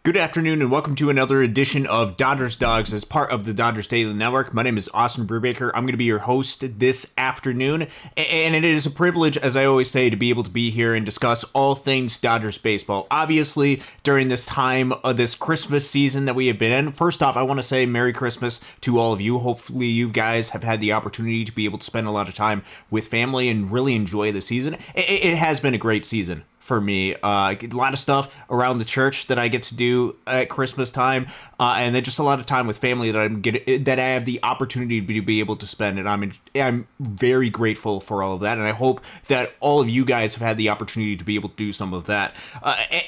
Good afternoon and welcome to another edition of Dodgers Dawgs as part of the Dodgers Daily Network. My name is Austin Brubaker. I'm going to be your host this afternoon, and it is a privilege, as I always say, to be able to be here and discuss all things Dodgers baseball. Obviously, during this time of this Christmas season that we have been in, first off, I want to say Merry Christmas to all of you. Hopefully, you guys have had the opportunity to be able to spend a lot of time with family and really enjoy the season. It has been a great season for me. A lot of stuff around the church that I get to do at Christmas time, and then just a lot of time with family that I have the opportunity to be able to spend, and I'm very grateful for all of that, and I hope that all of you guys have had the opportunity to be able to do some of that.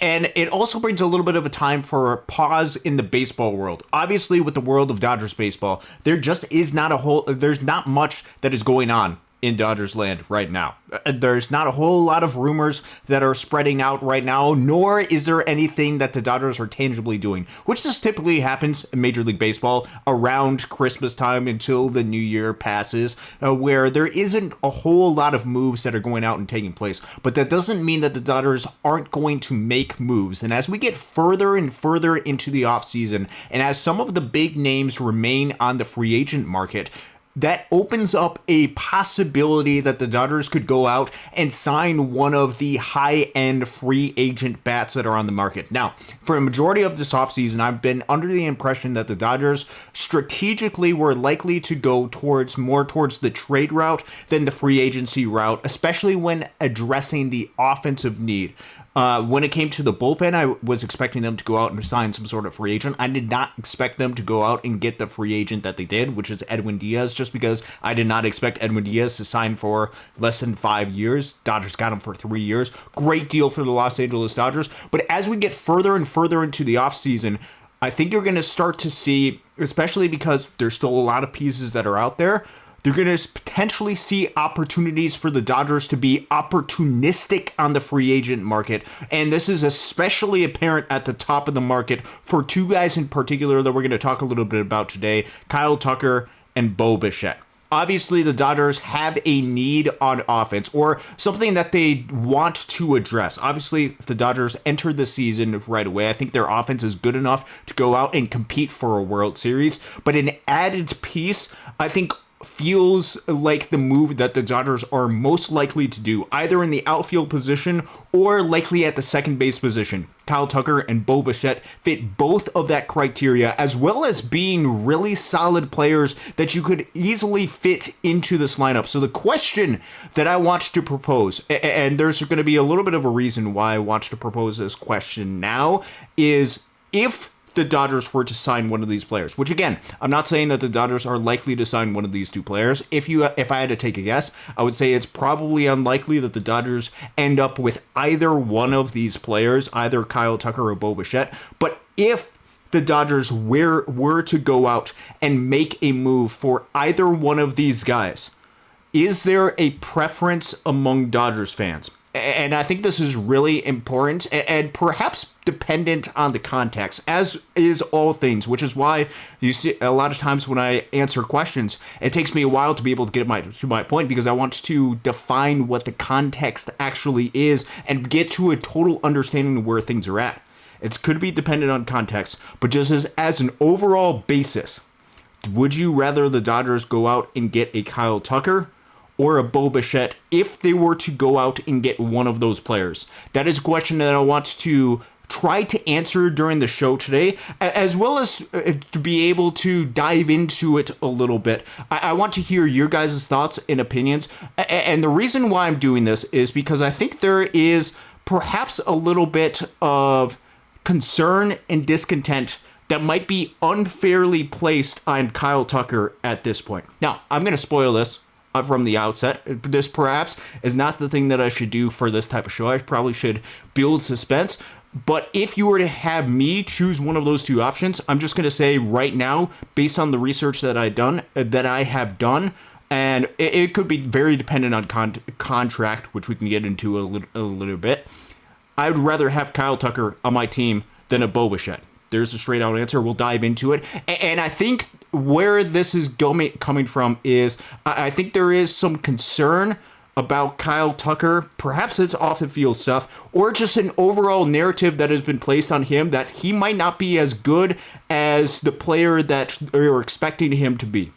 And it also brings a little bit of a time for a pause in the baseball world. Obviously, with the world of Dodgers baseball, there's not much that is going on in Dodgers land right now. There's not a whole lot of rumors that are spreading out right now, nor is there anything that the Dodgers are tangibly doing, which just typically happens in Major League Baseball around Christmas time until the new year passes, where there isn't a whole lot of moves that are going out and taking place. But that doesn't mean that the Dodgers aren't going to make moves. And as we get further and further into the offseason, and as some of the big names remain on the free agent market, that opens up a possibility that the Dodgers could go out and sign one of the high-end free agent bats that are on the market. Now, for a majority of this offseason, I've been under the impression that the Dodgers strategically were likely to go more towards the trade route than the free agency route, especially when addressing the offensive need. When it came to the bullpen, I was expecting them to go out and sign some sort of free agent. I did not expect them to go out and get the free agent that they did, which is Edwin Diaz, just because I did not expect Edwin Diaz to sign for less than 5 years. Dodgers got him for 3 years. Great deal for the Los Angeles Dodgers. But as we get further and further into the offseason, I think you're going to start to see, especially because there's still a lot of pieces that are out there, they're going to potentially see opportunities for the Dodgers to be opportunistic on the free agent market. And this is especially apparent at the top of the market for two guys in particular that we're going to talk a little bit about today, Kyle Tucker and Bo Bichette. Obviously, the Dodgers have a need on offense, or something that they want to address. Obviously, if the Dodgers enter the season right away, I think their offense is good enough to go out and compete for a World Series. But an added piece, I think, feels like the move that the Dodgers are most likely to do, either in the outfield position or likely at the second base position. Kyle Tucker and Bo Bichette fit both of that criteria, as well as being really solid players that you could easily fit into this lineup. So the question that I want to propose, and there's going to be a little bit of a reason why I want to propose this question now, is if the Dodgers were to sign one of these players, which again, I'm not saying that the Dodgers are likely to sign one of these two players. If I had to take a guess, I would say it's probably unlikely that the Dodgers end up with either one of these players, either Kyle Tucker or Bo Bichette. But if the Dodgers were to go out and make a move for either one of these guys, is there a preference among Dodgers fans? And I think this is really important and perhaps dependent on the context, as is all things, which is why you see a lot of times when I answer questions, it takes me a while to be able to get to my point, because I want to define what the context actually is and get to a total understanding of where things are at. It could be dependent on context, but just as an overall basis, would you rather the Dodgers go out and get a Kyle Tucker or a Bo Bichette if they were to go out and get one of those players? That is a question that I want to try to answer during the show today, as well as to be able to dive into it a little bit. I want to hear your guys' thoughts and opinions. And the reason why I'm doing this is because I think there is perhaps a little bit of concern and discontent that might be unfairly placed on Kyle Tucker at this point. Now, I'm going to spoil this from the outset. This perhaps is not the thing that I should do for this type of show. I probably should build suspense. But if you were to have me choose one of those two options, I'm just going to say right now, based on the research that I have done, and it could be very dependent on contract, which we can get into a little bit, I would rather have Kyle Tucker on my team than a Bo Bichette. There's a straight out answer. We'll dive into it. And I think where this is coming from is I think there is some concern about Kyle Tucker. Perhaps it's off the field stuff or just an overall narrative that has been placed on him that he might not be as good as the player that you're expecting him to be.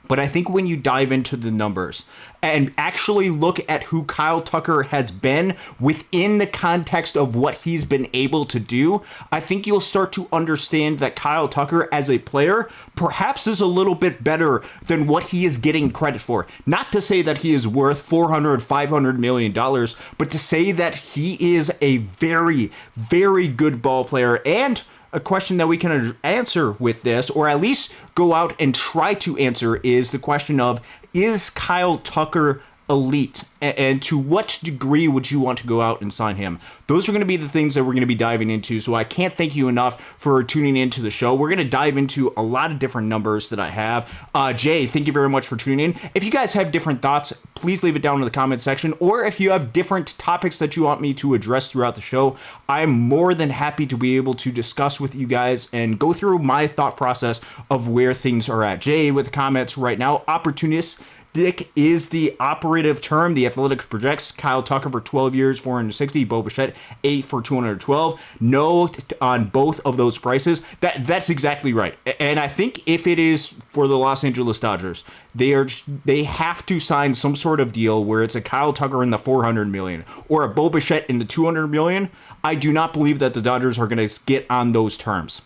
But I think when you dive into the numbers and actually look at who Kyle Tucker has been within the context of what he's been able to do, I think you'll start to understand that Kyle Tucker as a player perhaps is a little bit better than what he is getting credit for. Not to say that he is worth $400-500 million, but to say that he is a very, very good ball player. And a question that we can answer with this, or at least go out and try to answer, is the question of, is Kyle Tucker elite? And to what degree would you want to go out and sign him? Those are going to be the things that we're going to be diving into. So I can't thank you enough for tuning into the show. We're going to dive into a lot of different numbers that I have. Jay, thank you very much for tuning in. If you guys have different thoughts, please leave it down in the comment section. Or if you have different topics that you want me to address throughout the show, I'm more than happy to be able to discuss with you guys and go through my thought process of where things are at. Jay with the comments right now, opportunist Dick is the operative term. The Athletics projects Kyle Tucker for 12 years, 460. Bichette 8 for 212. No on both of those prices. That's exactly right. And I think if it is for the Los Angeles Dodgers, they have to sign some sort of deal where it's a Kyle Tucker in the $400 million or a Bichette in the $200 million. I do not believe that the Dodgers are going to get on those terms.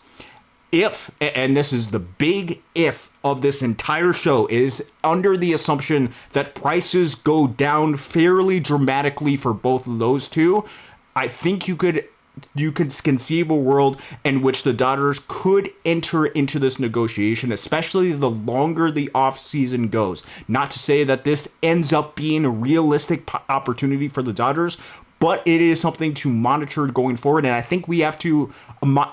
If, and this is the big if of this entire show, is under the assumption that prices go down fairly dramatically for both of those two, I think you could conceive a world in which the Dodgers could enter into this negotiation, especially the longer the offseason goes. Not to say that this ends up being a realistic opportunity for the Dodgers, but it is something to monitor going forward. And I think we have to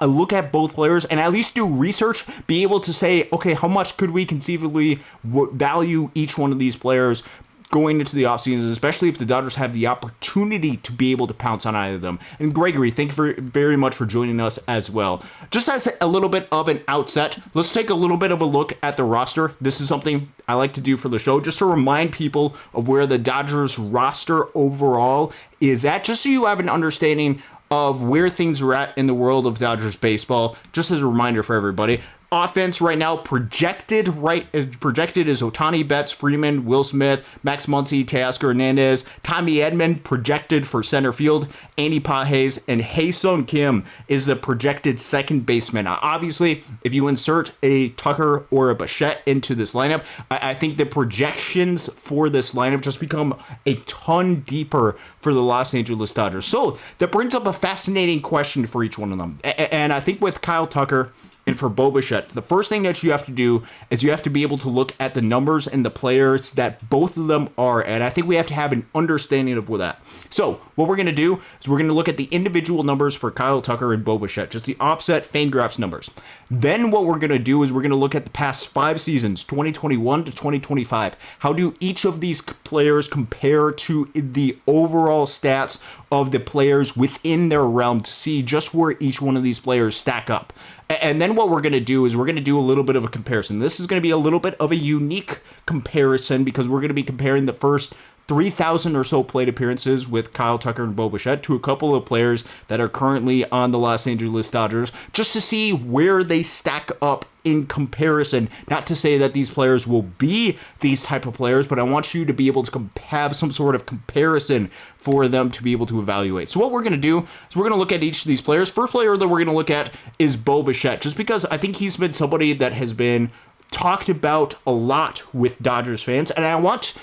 look at both players and at least do research, be able to say, okay, how much could we conceivably value each one of these players going into the offseason, especially if the Dodgers have the opportunity to be able to pounce on either of them. And Gregory, thank you very much for joining us as well. Just as a little bit of an outset, let's take a little bit of a look at the roster. This is something I like to do for the show, just to remind people of where the Dodgers roster overall is at, just so you have an understanding of where things are at in the world of Dodgers baseball, just as a reminder for everybody. Offense right now projected is Ohtani, Betts, Freeman, Will Smith, Max Muncy, Teoscar Hernandez, Tommy Edman projected for center field, Andy Pages, and Hae-Sung Kim is the projected second baseman. Now, obviously, if you insert a Tucker or a Bichette into this lineup, I think the projections for this lineup just become a ton deeper for the Los Angeles Dodgers. So that brings up a fascinating question for each one of them. And I think with Kyle Tucker and for Bichette, the first thing that you have to do is you have to be able to look at the numbers and the players that both of them are. And I think we have to have an understanding of that. So what we're going to do is we're going to look at the individual numbers for Kyle Tucker and Bichette, just the offset Fangraphs numbers. Then what we're going to do is we're going to look at the past 5 seasons, 2021 to 2025. How do each of these players compare to the overall stats of the players within their realm to see just where each one of these players stack up? And then what we're going to do is we're going to do a little bit of a comparison. This is going to be a little bit of a unique comparison because we're going to be comparing the first 3,000 or so plate appearances with Kyle Tucker and Bichette to a couple of players that are currently on the Los Angeles Dodgers, just to see where they stack up in comparison. Not to say that these players will be these type of players, but I want you to be able to have some sort of comparison for them to be able to evaluate. So what we're going to do is we're going to look at each of these players. First player that we're going to look at is Bichette, just because I think he's been somebody that has been talked about a lot with Dodgers fans, and I want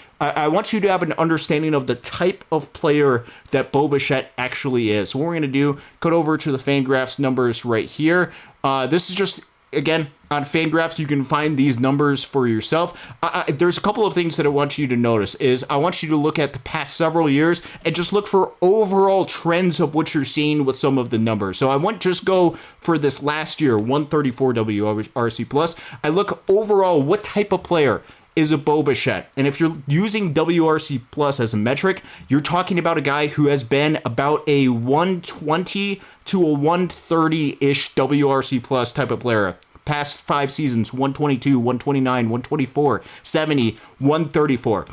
you to have an understanding of the type of player that Bichette actually is. So what we're going to do, go over to the Fangraphs numbers right here. This is just, again, on Fangraphs, you can find these numbers for yourself. There's a couple of things that I want you to notice. I want you to look at the past several years and just look for overall trends of what you're seeing with some of the numbers. So I won't just go for this last year, 134 WRC+. I look overall, what type of player is a Bichette. And if you're using WRC plus as a metric, you're talking about a guy who has been about a 120 to a 130-ish WRC plus type of player. Past 5 seasons, 122, 129, 124, 70, 134.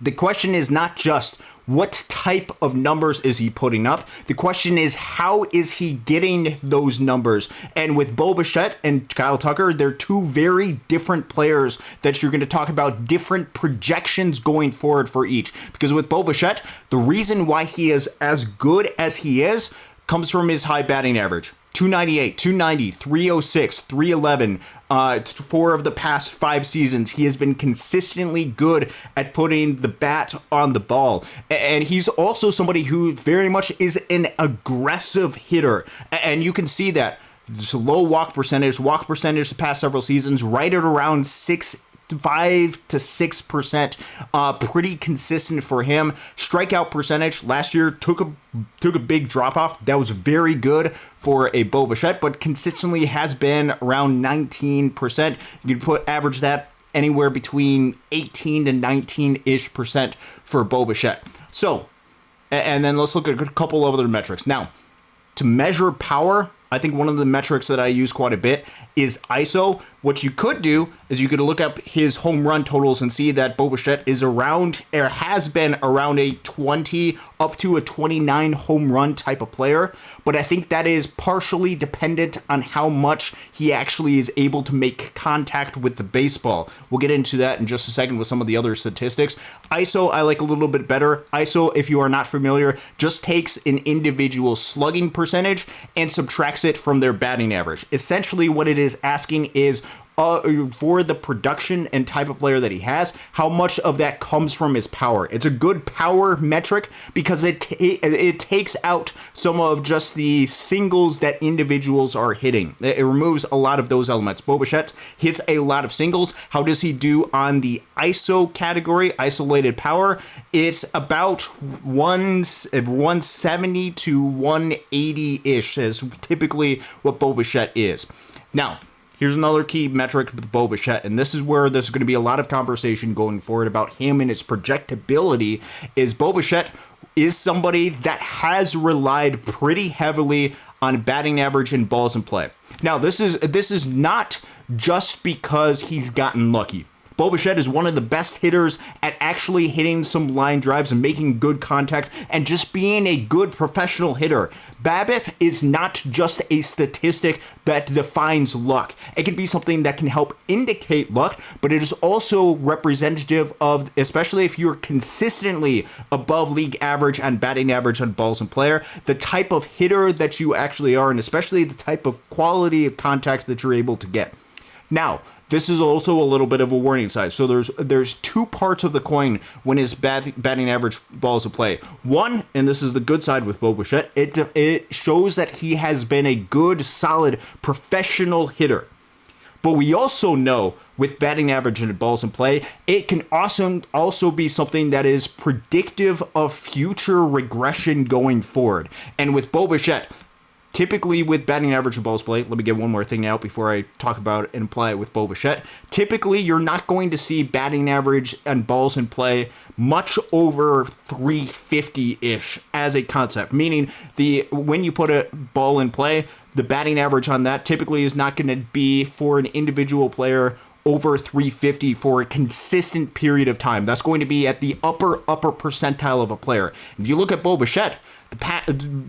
The question is not just what type of numbers is he putting up. The question is, how is he getting those numbers? And with Bo Bichette and Kyle Tucker, they're two very different players that you're going to talk about different projections going forward for each. Because with Bo Bichette, the reason why he is as good as he is comes from his high batting average. 298, 290, 306, 311. 4 of the past 5 seasons, he has been consistently good at putting the bat on the ball. And he's also somebody who very much is an aggressive hitter. And you can see that. Just a low walk percentage the past several seasons, right at around 5 to 6%, pretty consistent for him. Strikeout percentage last year took a big drop off. That was very good for a Bo Bichette, but consistently has been around 19%. You can average that anywhere between 18 to 19-ish% for Bo Bichette. So, and then let's look at a couple of other metrics. Now, to measure power, I think one of the metrics that I use quite a bit is ISO. What you could do is you could look up his home run totals and see that Bo Bichette is around, or has been around a 20 up to a 29 home run type of player. But I think that is partially dependent on how much he actually is able to make contact with the baseball. We'll get into that in just a second with some of the other statistics. ISO, I like a little bit better. ISO, if you are not familiar, just takes an individual slugging percentage and subtracts it from their batting average. Essentially, what it is asking is, for the production and type of player that he has, how much of that comes from his power. It's a good power metric because it takes out some of just the singles that individuals are hitting. It removes a lot of those elements. Bo Bichette hits a lot of singles. How does he do on the ISO category, isolated power? It's about 170 to 180-ish is typically what Bo Bichette is. Now, here's another key metric with Bo Bichette, and this is where there's going to be a lot of conversation going forward about him and his projectability, is Bo Bichette is somebody that has relied pretty heavily on batting average and balls in play. Now, this is not just because he's gotten lucky. Bo Bichette is one of the best hitters at actually hitting some line drives and making good contact and just being a good professional hitter. BABIP is not just a statistic that defines luck. It can be something that can help indicate luck, but it is also representative of, especially if you're consistently above league average on batting average on balls in play, the type of hitter that you actually are, and especially the type of quality of contact that you're able to get. Now, this is also a little bit of a warning sign. So there's 2 parts of the coin when his batting average balls in play. One, and this is the good side with Bo Bichette, it shows that he has been a good, solid, professional hitter. But we also know with batting average and balls in play, it can also be something that is predictive of future regression going forward. And with Bo Bichette, typically with batting average and balls played, let me get one more thing out before I talk about and apply it with Bo Bichette. Typically, you're not going to see batting average and balls in play much over 350-ish as a concept, meaning when you put a ball in play, the batting average on that typically is not going to be for an individual player over 350 for a consistent period of time. That's going to be at the upper percentile of a player. If you look at Bo Bichette,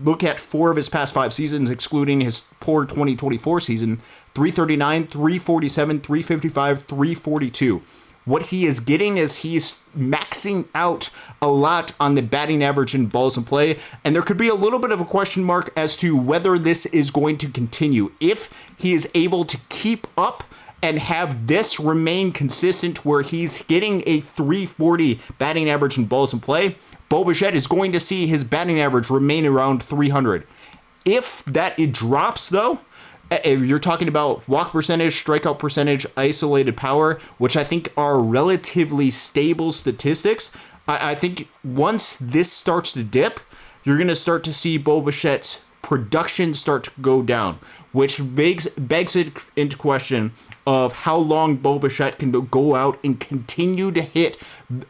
look at 4 of his past 5 seasons, excluding his poor 2024 season, 339, 347, 355, 342. What he is getting is he's maxing out a lot on the batting average and balls in play, and there could be a little bit of a question mark as to whether this is going to continue. If he is able to keep up and have this remain consistent where he's getting a 340 batting average and balls in play, Bo Bichette is going to see his batting average remain around 300. If it drops, though, if you're talking about walk percentage, strikeout percentage, isolated power, which I think are relatively stable statistics, I think once this starts to dip, you're going to start to see Bo Bichette's production start to go down, which begs it into question of how long Bo Bichette can go out and continue to hit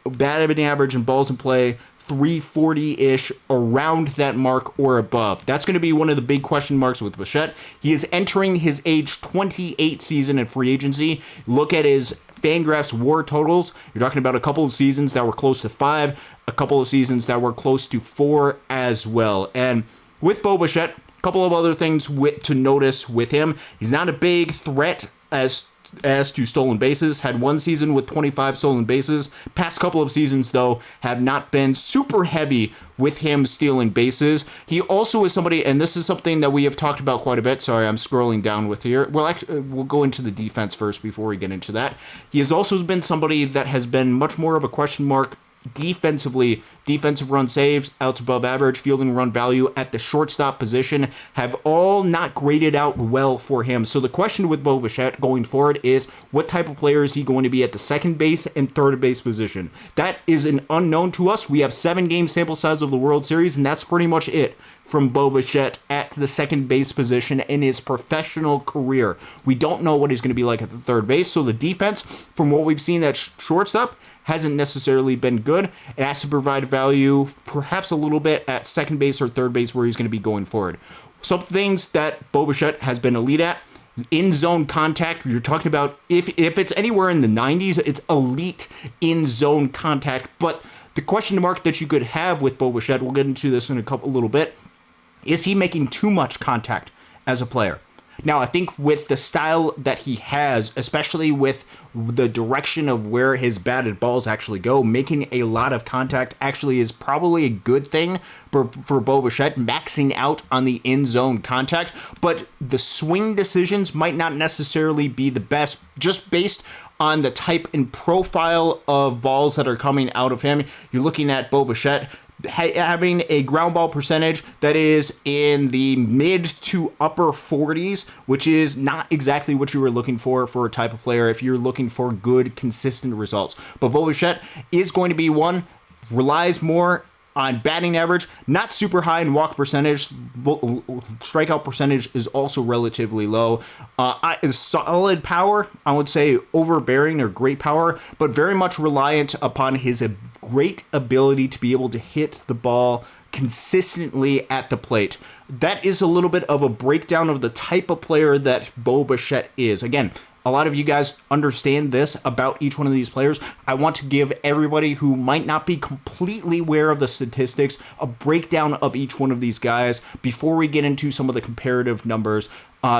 batting average and balls in play 340-ish, around that mark or above. That's going to be one of the big question marks with Bichette. He is entering his age 28 season in free agency. Look at his Fangraphs WAR totals, you're talking about a couple of seasons that were close to 5, a couple of seasons that were close to 4 as well. And with Bo Bichette, a couple of other things to notice with him. He's not a big threat as to stolen bases. Had one season with 25 stolen bases. Past couple of seasons, though, have not been super heavy with him stealing bases. He also is somebody, and this is something that we have talked about quite a bit. Sorry, I'm scrolling down with here. Well, actually, we'll go into the defense first before we get into that. He has also been somebody that has been much more of a question mark defensively. Defensive run saves, outs above average, fielding run value at the shortstop position have all not graded out well for him. So the question with Bo Bichette going forward is, what type of player is he going to be at the second base and third base position? That is an unknown to us. We have 7-game sample size of the World Series, and that's pretty much it from Bo Bichette at the second base position in his professional career. We don't know what he's going to be like at the third base. So the defense, from what we've seen at shortstop, hasn't necessarily been good. It has to provide value, perhaps a little bit at second base or third base where he's going to be going forward. Some things that Bo Bichette has been elite at: in-zone contact. You're talking about if it's anywhere in the 90s, it's elite in-zone contact. But the question mark that you could have with Bo Bichette, we'll get into this in a little bit, is he making too much contact as a player? Now, I think with the style that he has, especially with the direction of where his batted balls actually go, making a lot of contact actually is probably a good thing for Bo Bichette, maxing out on the in-zone contact. But the swing decisions might not necessarily be the best, just based on the type and profile of balls that are coming out of him. You're looking at Bo Bichette having a ground ball percentage that is in the mid to upper 40s, which is not exactly what you were looking for a type of player if you're looking for good, consistent results. But Bo Bichette is going to be one, relies more on batting average, not super high in walk percentage. Strikeout percentage is also relatively low. Solid power, I would say overbearing or great power, but very much reliant upon his great ability to be able to hit the ball consistently at the plate. That is a little bit of a breakdown of the type of player that Bo Bichette is. Again, a lot of you guys understand this about each one of these players. I want to give everybody who might not be completely aware of the statistics a breakdown of each one of these guys before we get into some of the comparative numbers.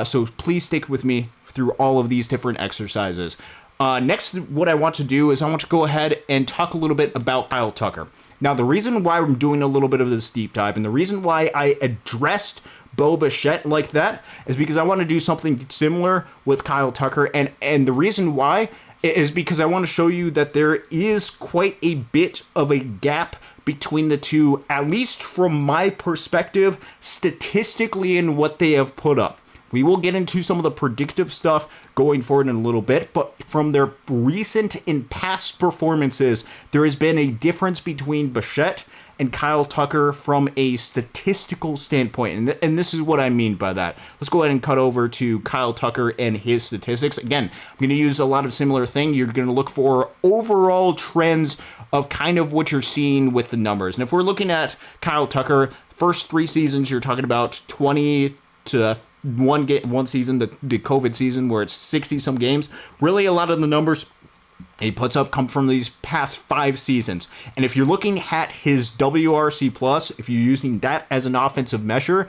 So please stick with me through all of these different exercises. Next, what I want to do is I want to go ahead and talk a little bit about Kyle Tucker. Now, the reason why I'm doing a little bit of this deep dive and the reason why I addressed Bo Bichette like that is because I want to do something similar with Kyle Tucker. And the reason why is because I want to show you that there is quite a bit of a gap between the two, at least from my perspective, statistically in what they have put up. We will get into some of the predictive stuff going forward in a little bit, but from their recent and past performances, there has been a difference between Bichette and Kyle Tucker from a statistical standpoint. And this is what I mean by that. Let's go ahead and cut over to Kyle Tucker and his statistics. Again, I'm going to use a lot of similar thing. You're going to look for overall trends of kind of what you're seeing with the numbers. And if we're looking at Kyle Tucker, first 3 seasons, you're talking about 20 to one season, the COVID season, where it's 60-some games. Really, a lot of the numbers he puts up come from these past 5 seasons. And if you're looking at his WRC+, if you're using that as an offensive measure,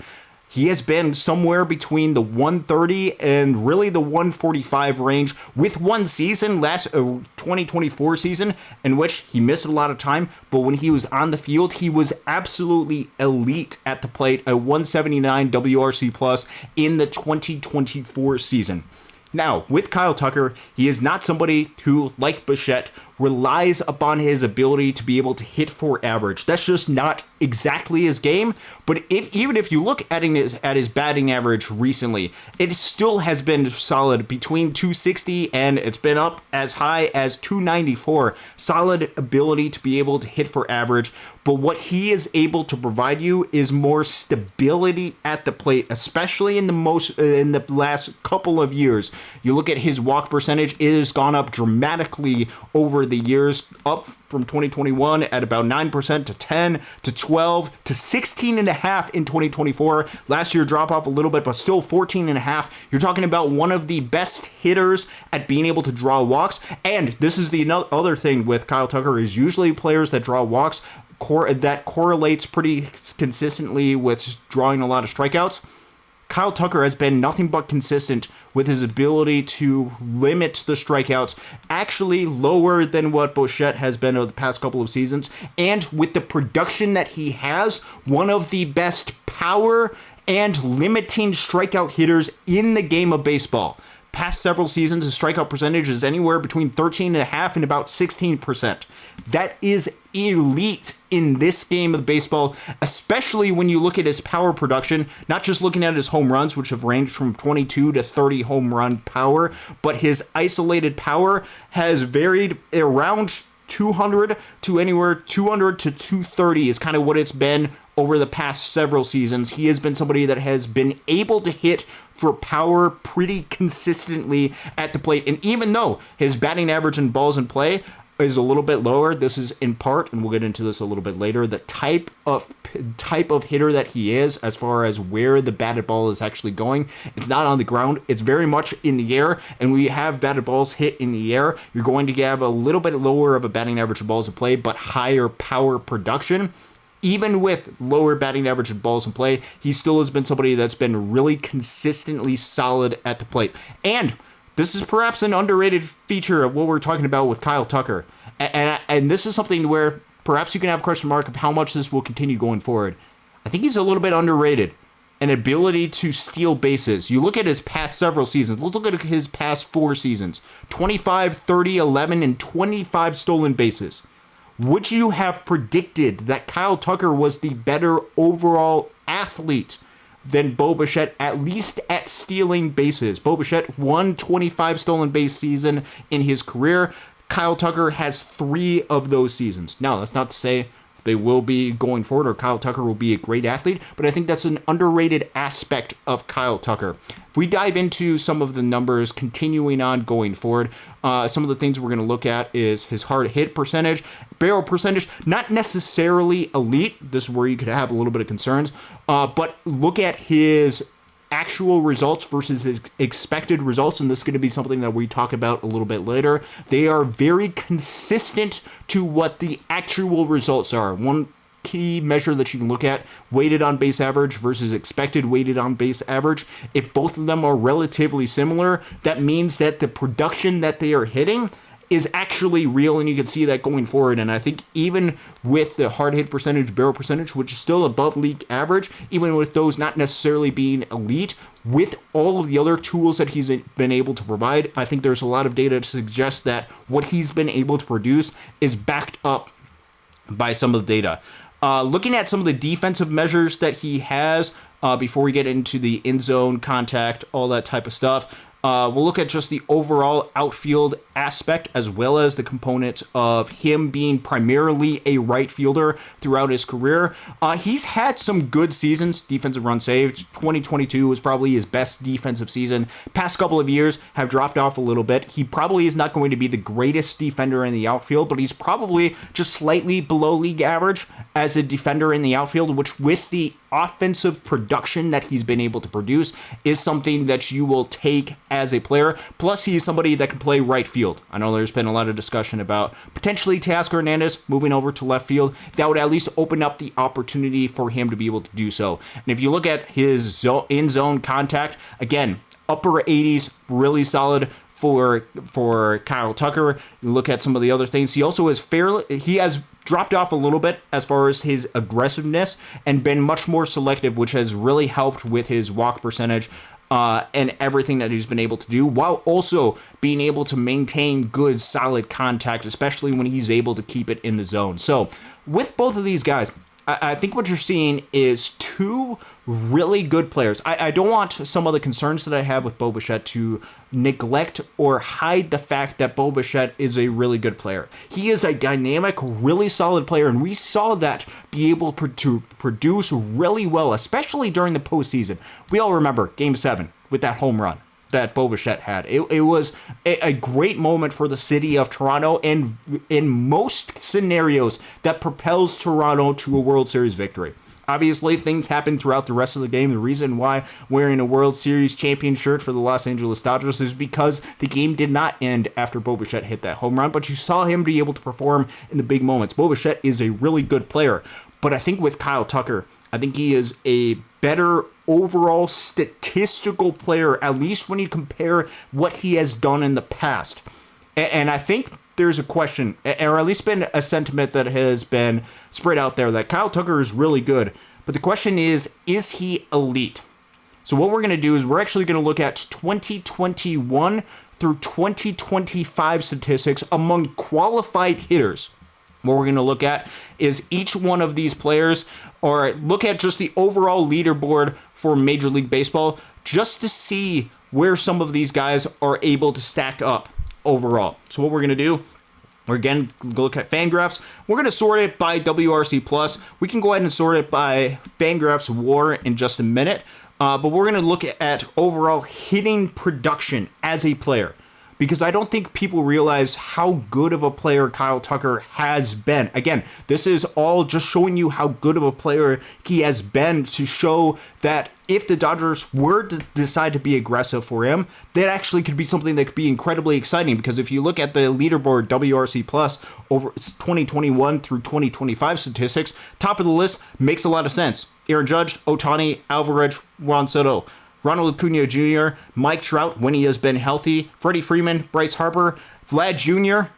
he has been somewhere between the 130 and really the 145 range, with one season, last 2024 season, in which he missed a lot of time. But when he was on the field, he was absolutely elite at the plate, a 179 WRC+ in the 2024 season. Now, with Kyle Tucker, he is not somebody who, like Bichette, relies upon his ability to be able to hit for average. That's just not exactly his game. But even if you look at his batting average recently, it still has been solid between 260 and it's been up as high as 294. Solid ability to be able to hit for average. But what he is able to provide you is more stability at the plate, especially in the last couple of years. You look at his walk percentage, it has gone up dramatically over over the years, up from 2021 at about 9% to 10 to 12 to 16.5 in 2024. Last year drop off a little bit, but still 14.5. You're talking about one of the best hitters at being able to draw walks. And this is the other thing with Kyle Tucker is usually players that draw walks that correlates pretty consistently with drawing a lot of strikeouts. Kyle Tucker has been nothing but consistent with his ability to limit the strikeouts, actually lower than what Bichette has been over the past couple of seasons. And with the production that he has, one of the best power and limiting strikeout hitters in the game of baseball. Past several seasons, his strikeout percentage is anywhere between 13.5 and about 16%. That is elite in this game of baseball, especially when you look at his power production, not just looking at his home runs, which have ranged from 22 to 30 home run power, but his isolated power has varied around 200 to anywhere 200 to 230 is kind of what it's been over the past several seasons. He has been somebody that has been able to hit for power pretty consistently at the plate. And even though his batting average in balls in play is a little bit lower, this is in part, and we'll get into this a little bit later, the type of hitter that he is as far as where the batted ball is actually going. It's not on the ground. It's very much in the air, and when you have batted balls hit in the air, you're going to have a little bit lower of a batting average of balls in play, but higher power production. Even with lower batting average in balls in play, he still has been somebody that's been really consistently solid at the plate. And this is perhaps an underrated feature of what we're talking about with Kyle Tucker. And this is something where perhaps you can have a question mark of how much this will continue going forward. I think he's a little bit underrated. An ability to steal bases. You look at his past several seasons. Let's look at his past 4 seasons. 25, 30, 11, and 25 stolen bases. Would you have predicted that Kyle Tucker was the better overall athlete than Bo Bichette, at least at stealing bases? Bo Bichette won 25 stolen base season in his career. Kyle Tucker has 3 of those seasons. Now, that's not to say they will be going forward or Kyle Tucker will be a great athlete, but I think that's an underrated aspect of Kyle Tucker. If we dive into some of the numbers continuing on going forward, some of the things we're going to look at is his hard hit percentage, barrel percentage, not necessarily elite. This is where you could have a little bit of concerns, but look at his actual results versus his expected results, and this is going to be something that we talk about a little bit later. They are very consistent to what the actual results are. One key measure that you can look at, weighted on base average versus expected weighted on base average. If both of them are relatively similar, that means that the production that they are hitting is actually real, and you can see that going forward. And I think even with the hard hit percentage, barrel percentage, which is still above league average, even with those not necessarily being elite, with all of the other tools that he's been able to provide, I think there's a lot of data to suggest that what he's been able to produce is backed up by some of the data. Looking at some of the defensive measures that he has, before we get into the in zone contact, all that type of stuff, we'll look at just the overall outfield aspect as well as the component of him being primarily a right fielder throughout his career. He's had some good seasons, defensive run saved. 2022 was probably his best defensive season. Past couple of years have dropped off a little bit. He probably is not going to be the greatest defender in the outfield, but he's probably just slightly below league average as a defender in the outfield, which with the offensive production that he's been able to produce is something that you will take as a player. Plus, he's somebody that can play right field. I know there's been a lot of discussion about potentially Teoscar Hernandez moving over to left field. That would at least open up the opportunity for him to be able to do so. And if you look at his in-zone contact, again, upper 80s, really solid for Kyle Tucker. You look at some of the other things. He also has dropped off a little bit as far as his aggressiveness and been much more selective, which has really helped with his walk percentage and everything that he's been able to do, while also being able to maintain good, solid contact, especially when he's able to keep it in the zone. So with both of these guys, I think what you're seeing is 2 really good players. I don't want some of the concerns that I have with Bo Bichette to neglect or hide the fact that Bo Bichette is a really good player. He is a dynamic, really solid player, and we saw that be able to produce really well, especially during the postseason. We all remember Game 7 with that home run. that Bo Bichette had. It was a great moment for the city of Toronto, and in most scenarios that propels Toronto to a World Series victory. Obviously, things happen throughout the rest of the game. The reason why wearing a World Series champion shirt for the Los Angeles Dodgers is because the game did not end after Bo Bichette hit that home run, but you saw him be able to perform in the big moments. Bo Bichette is a really good player, but I think with Kyle Tucker, I think he is a better overall statistical player, at least when you compare what he has done in the past. And I think there's a question, or at least been a sentiment that has been spread out there that Kyle Tucker is really good. But the question is he elite? So what we're going to do is we're actually going to look at 2021 through 2025 statistics among qualified hitters. What we're going to look at is each one of these players, or look at just the overall leaderboard for Major League Baseball, just to see where some of these guys are able to stack up overall. So what we're going to do, we're again look at Fangraphs. We're going to sort it by WRC+. We can go ahead and sort it by Fangraphs WAR in just a minute. But we're going to look at overall hitting production as a player, because I don't think people realize how good of a player Kyle Tucker has been. Again, this is all just showing you how good of a player he has been, to show that if the Dodgers were to decide to be aggressive for him, that actually could be something that could be incredibly exciting. Because if you look at the leaderboard WRC Plus over 2021 through 2025 statistics, top of the list makes a lot of sense. Aaron Judge, Ohtani, Alvarez, Juan Soto, Ronald Acuna Jr., Mike Trout when he has been healthy, Freddie Freeman, Bryce Harper, Vlad Jr.,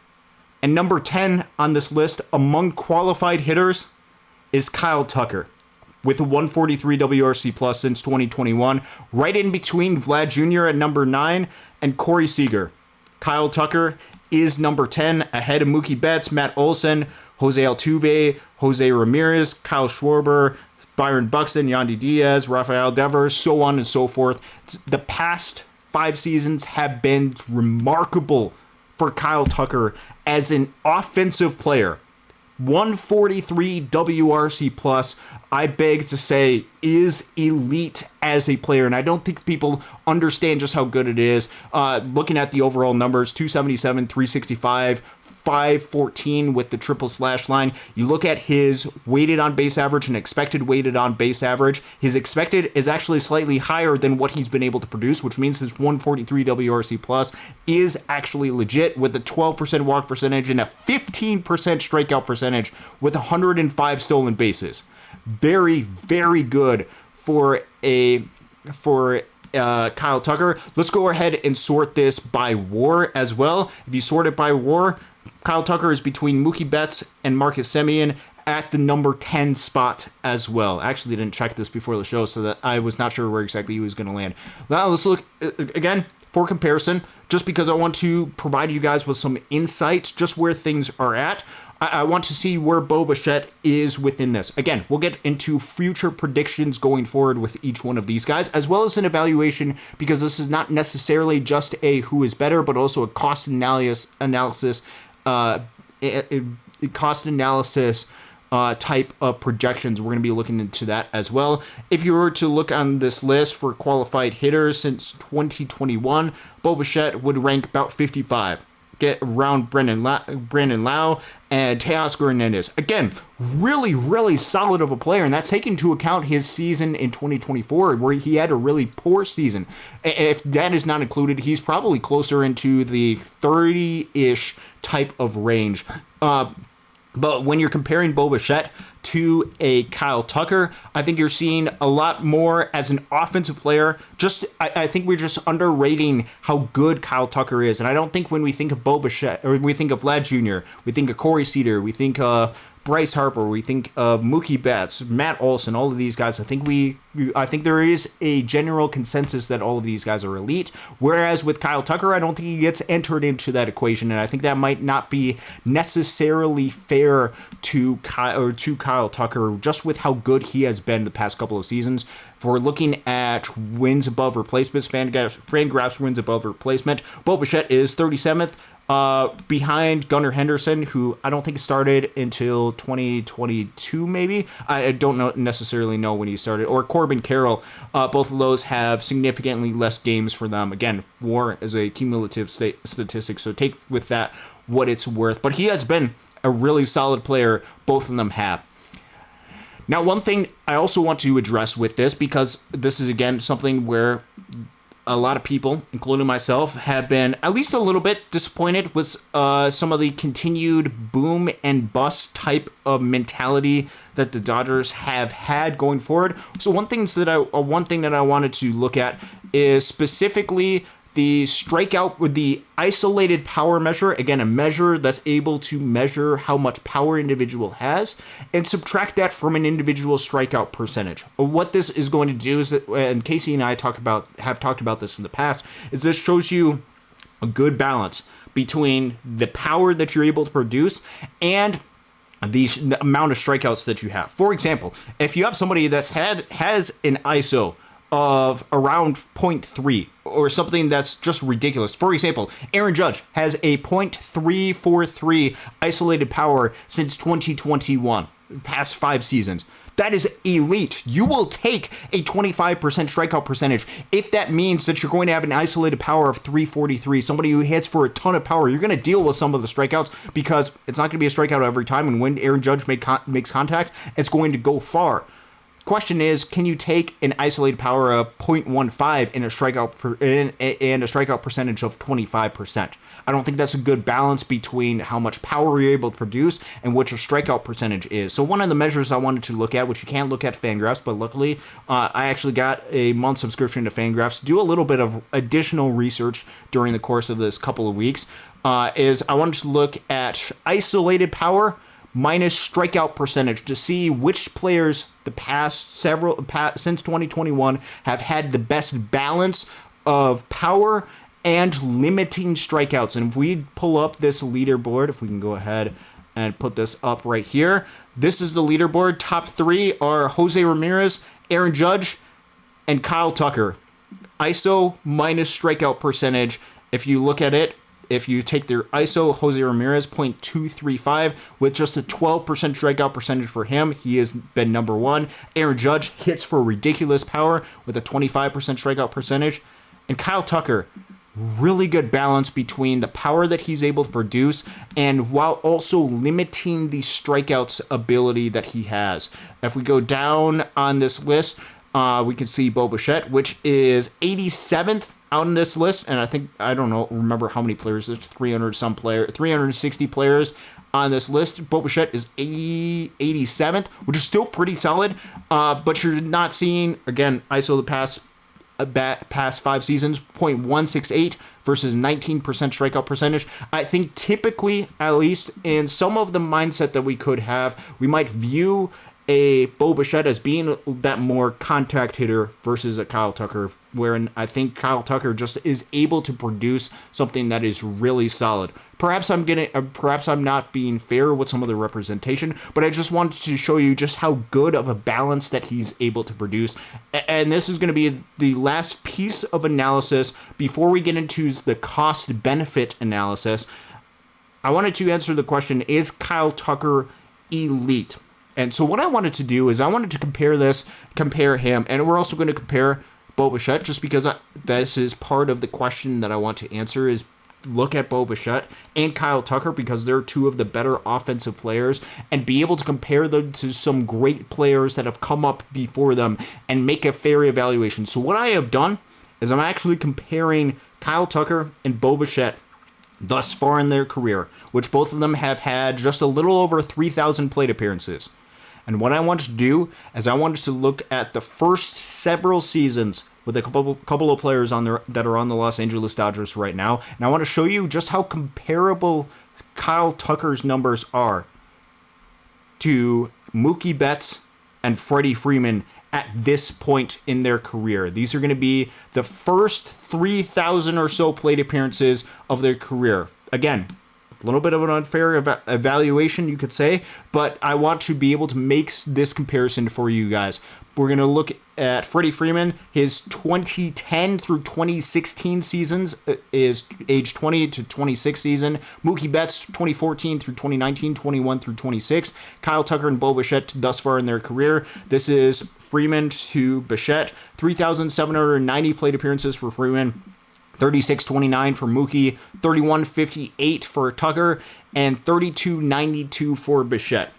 and number 10 on this list among qualified hitters is Kyle Tucker with a 143 WRC plus since 2021, right in between Vlad Jr. at number 9 and Corey Seager. Kyle Tucker is number 10 ahead of Mookie Betts, Matt Olson, Jose Altuve, Jose Ramirez, Kyle Schwarber, Byron Buxton, Yandy Diaz, Rafael Devers, so on and so forth. The past 5 seasons have been remarkable for Kyle Tucker as an offensive player. 143 WRC plus, I beg to say, is elite as a player, and I don't think people understand just how good it is. Looking at the overall numbers, 277, 365, 514 with the triple slash line. You look at his weighted on base average and expected weighted on base average. His expected is actually slightly higher than what he's been able to produce, which means his 143 WRC plus is actually legit, with a 12% walk percentage and a 15% strikeout percentage with 105 stolen bases. Very, very good for Kyle Tucker. Let's go ahead and sort this by WAR as well. If you sort it by WAR, Kyle Tucker is between Mookie Betts and Marcus Semien at the number 10 spot as well. I actually didn't check this before the show, so that I was not sure where exactly he was going to land. Now let's look again for comparison, just because I want to provide you guys with some insight just where things are at. I want to see where Bo Bichette is within this. Again, we'll get into future predictions going forward with each one of these guys, as well as an evaluation, because this is not necessarily just a who is better, but also a cost analysis type of projections. We're going to be looking into that as well. If you were to look on this list for qualified hitters since 2021, Bo Bichette would rank about 55. Get around Brandon Lau and Teoscar Hernandez. Again, really, really solid of a player, and that's taking into account his season in 2024, where he had a really poor season. If that is not included, he's probably closer into the 30-ish type of range. But when you're comparing Bo Bichette to a Kyle Tucker, I think you're seeing a lot more as an offensive player. I think we're just underrating how good Kyle Tucker is. And I don't think when we think of Bo Bichette, or we think of Vlad Jr., we think of Corey Seager, we think of Bryce Harper, we think of Mookie Betts, Matt Olson, all of these guys. I think there is a general consensus that all of these guys are elite. Whereas with Kyle Tucker, I don't think he gets entered into that equation, and I think that might not be necessarily fair to Kyle Tucker, just with how good he has been the past couple of seasons. If we're looking at wins above replacements, Fangraphs wins above replacement, Bo Bichette is 37th. behind Gunnar Henderson, who I don't think started until 2022, maybe. I don't necessarily know when he started. Or Corbin Carroll. Both of those have significantly less games for them. Again, WAR is a cumulative statistic, so take with that what it's worth. But he has been a really solid player. Both of them have. Now, one thing I also want to address with this, because this is, again, something where a lot of people, including myself, have been at least a little bit disappointed with some of the continued boom and bust type of mentality that the Dodgers have had going forward. So one thing that I wanted to look at is specifically the strikeout with the isolated power measure, again, a measure that's able to measure how much power an individual has, and subtract that from an individual strikeout percentage. What this is going to do is that, and Casey and I have talked about this in the past, is this shows you a good balance between the power that you're able to produce and the amount of strikeouts that you have. For example, if you have somebody that's has an ISO of around 0.3 or something that's just ridiculous. For example, Aaron Judge has a .343 isolated power since 2021, past 5 seasons. That is elite. You will take a 25% strikeout percentage if that means that you're going to have an isolated power of 343, somebody who hits for a ton of power. You're going to deal with some of the strikeouts because it's not going to be a strikeout every time, and when Aaron Judge makes contact, it's going to go far. Question is, can you take an isolated power of 0.15 and a strikeout percentage of 25%? I don't think that's a good balance between how much power you're able to produce and what your strikeout percentage is. So one of the measures I wanted to look at, which you can't look at Fangraphs, but luckily I actually got a month subscription to Fangraphs to do a little bit of additional research during the course of this couple of weeks, is I wanted to look at isolated power minus strikeout percentage to see which players since 2021 have had the best balance of power and limiting strikeouts. And if we pull up this leaderboard, if we can go ahead and put this up right here, this is the leaderboard. Top 3 are Jose Ramirez, Aaron Judge, and Kyle Tucker. ISO minus strikeout percentage. If you look at it, if you take their ISO, Jose Ramirez, .235, with just a 12% strikeout percentage for him, he has been number 1. Aaron Judge hits for ridiculous power with a 25% strikeout percentage. And Kyle Tucker, really good balance between the power that he's able to produce and while also limiting the strikeouts ability that he has. If we go down on this list, we can see Bichette, which is 87th out in this list, and I don't remember how many players. There's 360 players on this list. Bichette is 87th, which is still pretty solid. But you're not seeing, again, ISO the past 5 seasons, .168 versus 19% strikeout percentage. I think typically, at least in some of the mindset that we could have, we might view a Bichette as being that more contact hitter versus a Kyle Tucker, wherein I think Kyle Tucker just is able to produce something that is really solid. Perhaps I'm not being fair with some of the representation, but I just wanted to show you just how good of a balance that he's able to produce. And this is going to be the last piece of analysis before we get into the cost-benefit analysis. I wanted to answer the question, is Kyle Tucker elite? And so what I wanted to do is I wanted to compare him, and we're also going to compare Bichette, just because this is part of the question that I want to answer, is look at Bichette and Kyle Tucker, because they're 2 of the better offensive players, and be able to compare them to some great players that have come up before them and make a fair evaluation. So what I have done is I'm actually comparing Kyle Tucker and Bichette thus far in their career, which both of them have had just a little over 3,000 plate appearances. And what I wanted to do is I wanted to look at the first several seasons with a couple of players that are on the Los Angeles Dodgers right now. And I want to show you just how comparable Kyle Tucker's numbers are to Mookie Betts and Freddie Freeman at this point in their career. These are going to be the first 3,000 or so plate appearances of their career. Again, A little bit of an unfair evaluation, you could say, but I want to be able to make this comparison for you guys. We're going to look at Freddie Freeman. His 2010 through 2016 seasons is age 20 to 26 season. Mookie Betts, 2014 through 2019, 21 through 26. Kyle Tucker and Bo Bichette thus far in their career. This is Freeman to Bichette. 3,790 plate appearances for Freeman. 36.29 for Mookie, 31.58 for Tucker, and 32.92 for Bichette.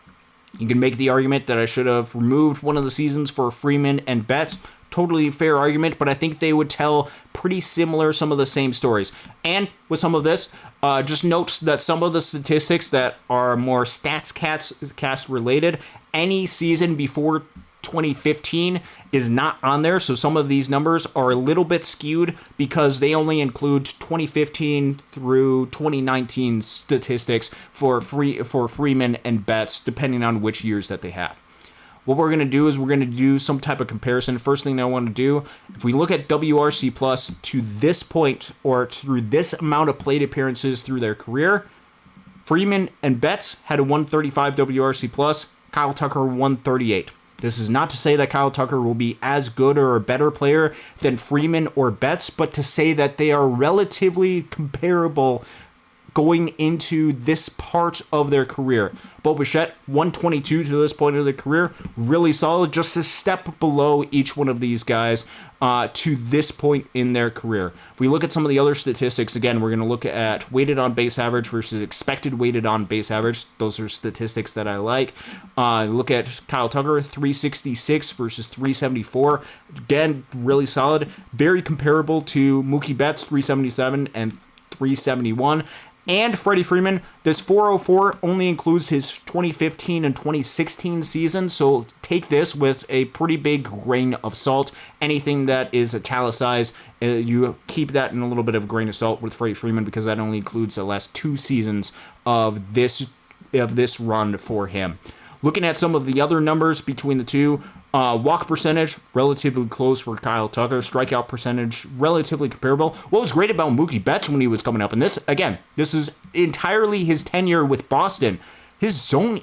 You can make the argument that I should have removed one of the seasons for Freeman and Betts. Totally fair argument, but I think they would tell pretty similar, some of the same stories. And with some of this, just note that some of the statistics that are more StatsCast related, any season before 2015 is not on there, so some of these numbers are a little bit skewed because they only include 2015 through 2019 statistics for Freeman and Betts, depending on which years that they have. What we're going to do is we're going to do some type of comparison. First thing I want to do, if we look at WRC plus to this point, or through this amount of plate appearances through their career, Freeman and Betts had a 135 WRC plus, Kyle Tucker 138. This is not to say that Kyle Tucker will be as good or a better player than Freeman or Betts, but to say that they are relatively comparable going into this part of their career. Bo Bichette, 122 to this point of their career, really solid, just a step below each one of these guys to this point in their career. If we look at some of the other statistics, again, we're going to look at weighted on base average versus expected weighted on base average. Those are statistics that I like. Look at Kyle Tucker, 366 versus 374. Again, really solid. Very comparable to Mookie Betts, 377 and 371. And Freddie Freeman, this 404 only includes his 2015 and 2016 season, so take this with a pretty big grain of salt. Anything that is italicized, you keep that in a little bit of a grain of salt with Freddie Freeman, because that only includes the last 2 seasons of this run for him. Looking at some of the other numbers between the two, walk percentage, relatively close for Kyle Tucker. Strikeout percentage, relatively comparable. What was great about Mookie Betts when he was coming up, and this is entirely his tenure with Boston. His zone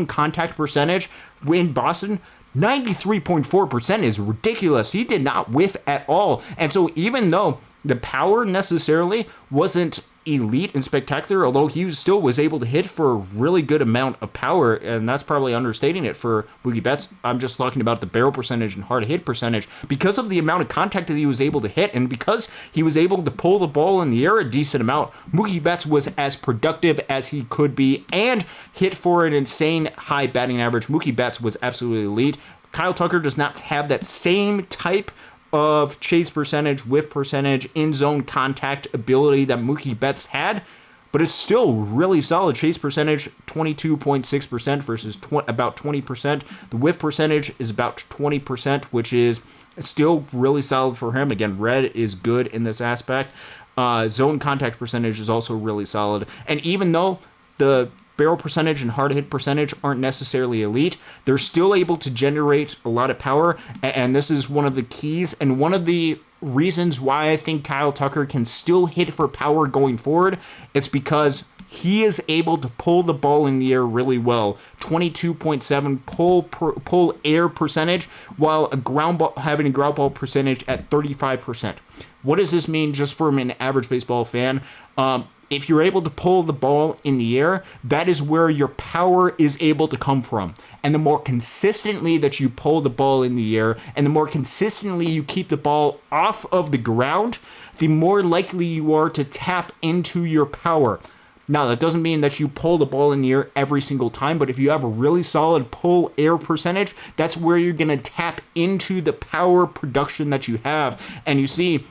contact percentage in Boston, 93.4% is ridiculous. He did not whiff at all. And so even though the power necessarily wasn't elite and spectacular, although he still was able to hit for a really good amount of power, and that's probably understating it for Mookie Betts. I'm just talking about the barrel percentage and hard hit percentage. Because of the amount of contact that he was able to hit, and because he was able to pull the ball in the air a decent amount, Mookie Betts was as productive as he could be and hit for an insane high batting average. Mookie Betts was absolutely elite. Kyle Tucker does not have that same type of chase percentage, whiff percentage, in-zone contact ability that Mookie Betts had, but it's still really solid. Chase percentage, 22.6% versus about 20%. The whiff percentage is about 20%, which is still really solid for him. Again, red is good in this aspect. Zone contact percentage is also really solid. And even though the barrel percentage and hard hit percentage aren't necessarily elite, they're still able to generate a lot of power, and this is one of the keys and one of the reasons why I think Kyle Tucker can still hit for power going forward. It's because he is able to pull the ball in the air really well. 22.7 pull air percentage, while having a ground ball percentage at 35%. What does this mean just from an average baseball fan? If you're able to pull the ball in the air, that is where your power is able to come from. And the more consistently that you pull the ball in the air, and the more consistently you keep the ball off of the ground, the more likely you are to tap into your power. Now, that doesn't mean that you pull the ball in the air every single time, but if you have a really solid pull air percentage, that's where you're going to tap into the power production that you have. And you see,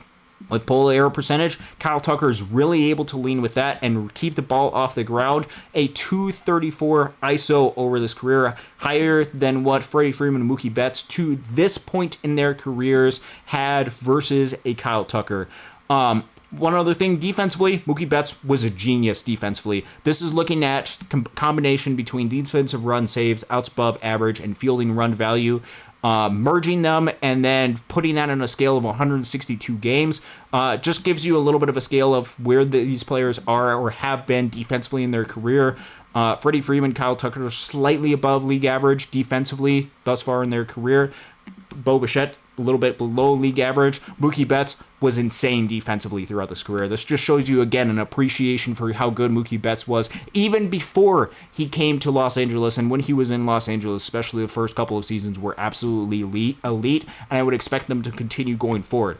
with pull air percentage, Kyle Tucker is really able to lean with that and keep the ball off the ground. A 234 ISO over this career, higher than what Freddie Freeman and Mookie Betts to this point in their careers had versus a Kyle Tucker. One other thing, defensively, Mookie Betts was a genius defensively. This is looking at combination between defensive run saves, outs above average, and fielding run value. merging them and then putting that on a scale of 162 games just gives you a little bit of a scale of where these players are or have been defensively in their career. Freddie Freeman, Kyle Tucker are slightly above league average defensively thus far in their career. Bo Bichette, a little bit below league average. Mookie Betts was insane defensively throughout his career. This just shows you, again, an appreciation for how good Mookie Betts was even before he came to Los Angeles. And when he was in Los Angeles, especially the first couple of seasons, were absolutely elite, and I would expect them to continue going forward.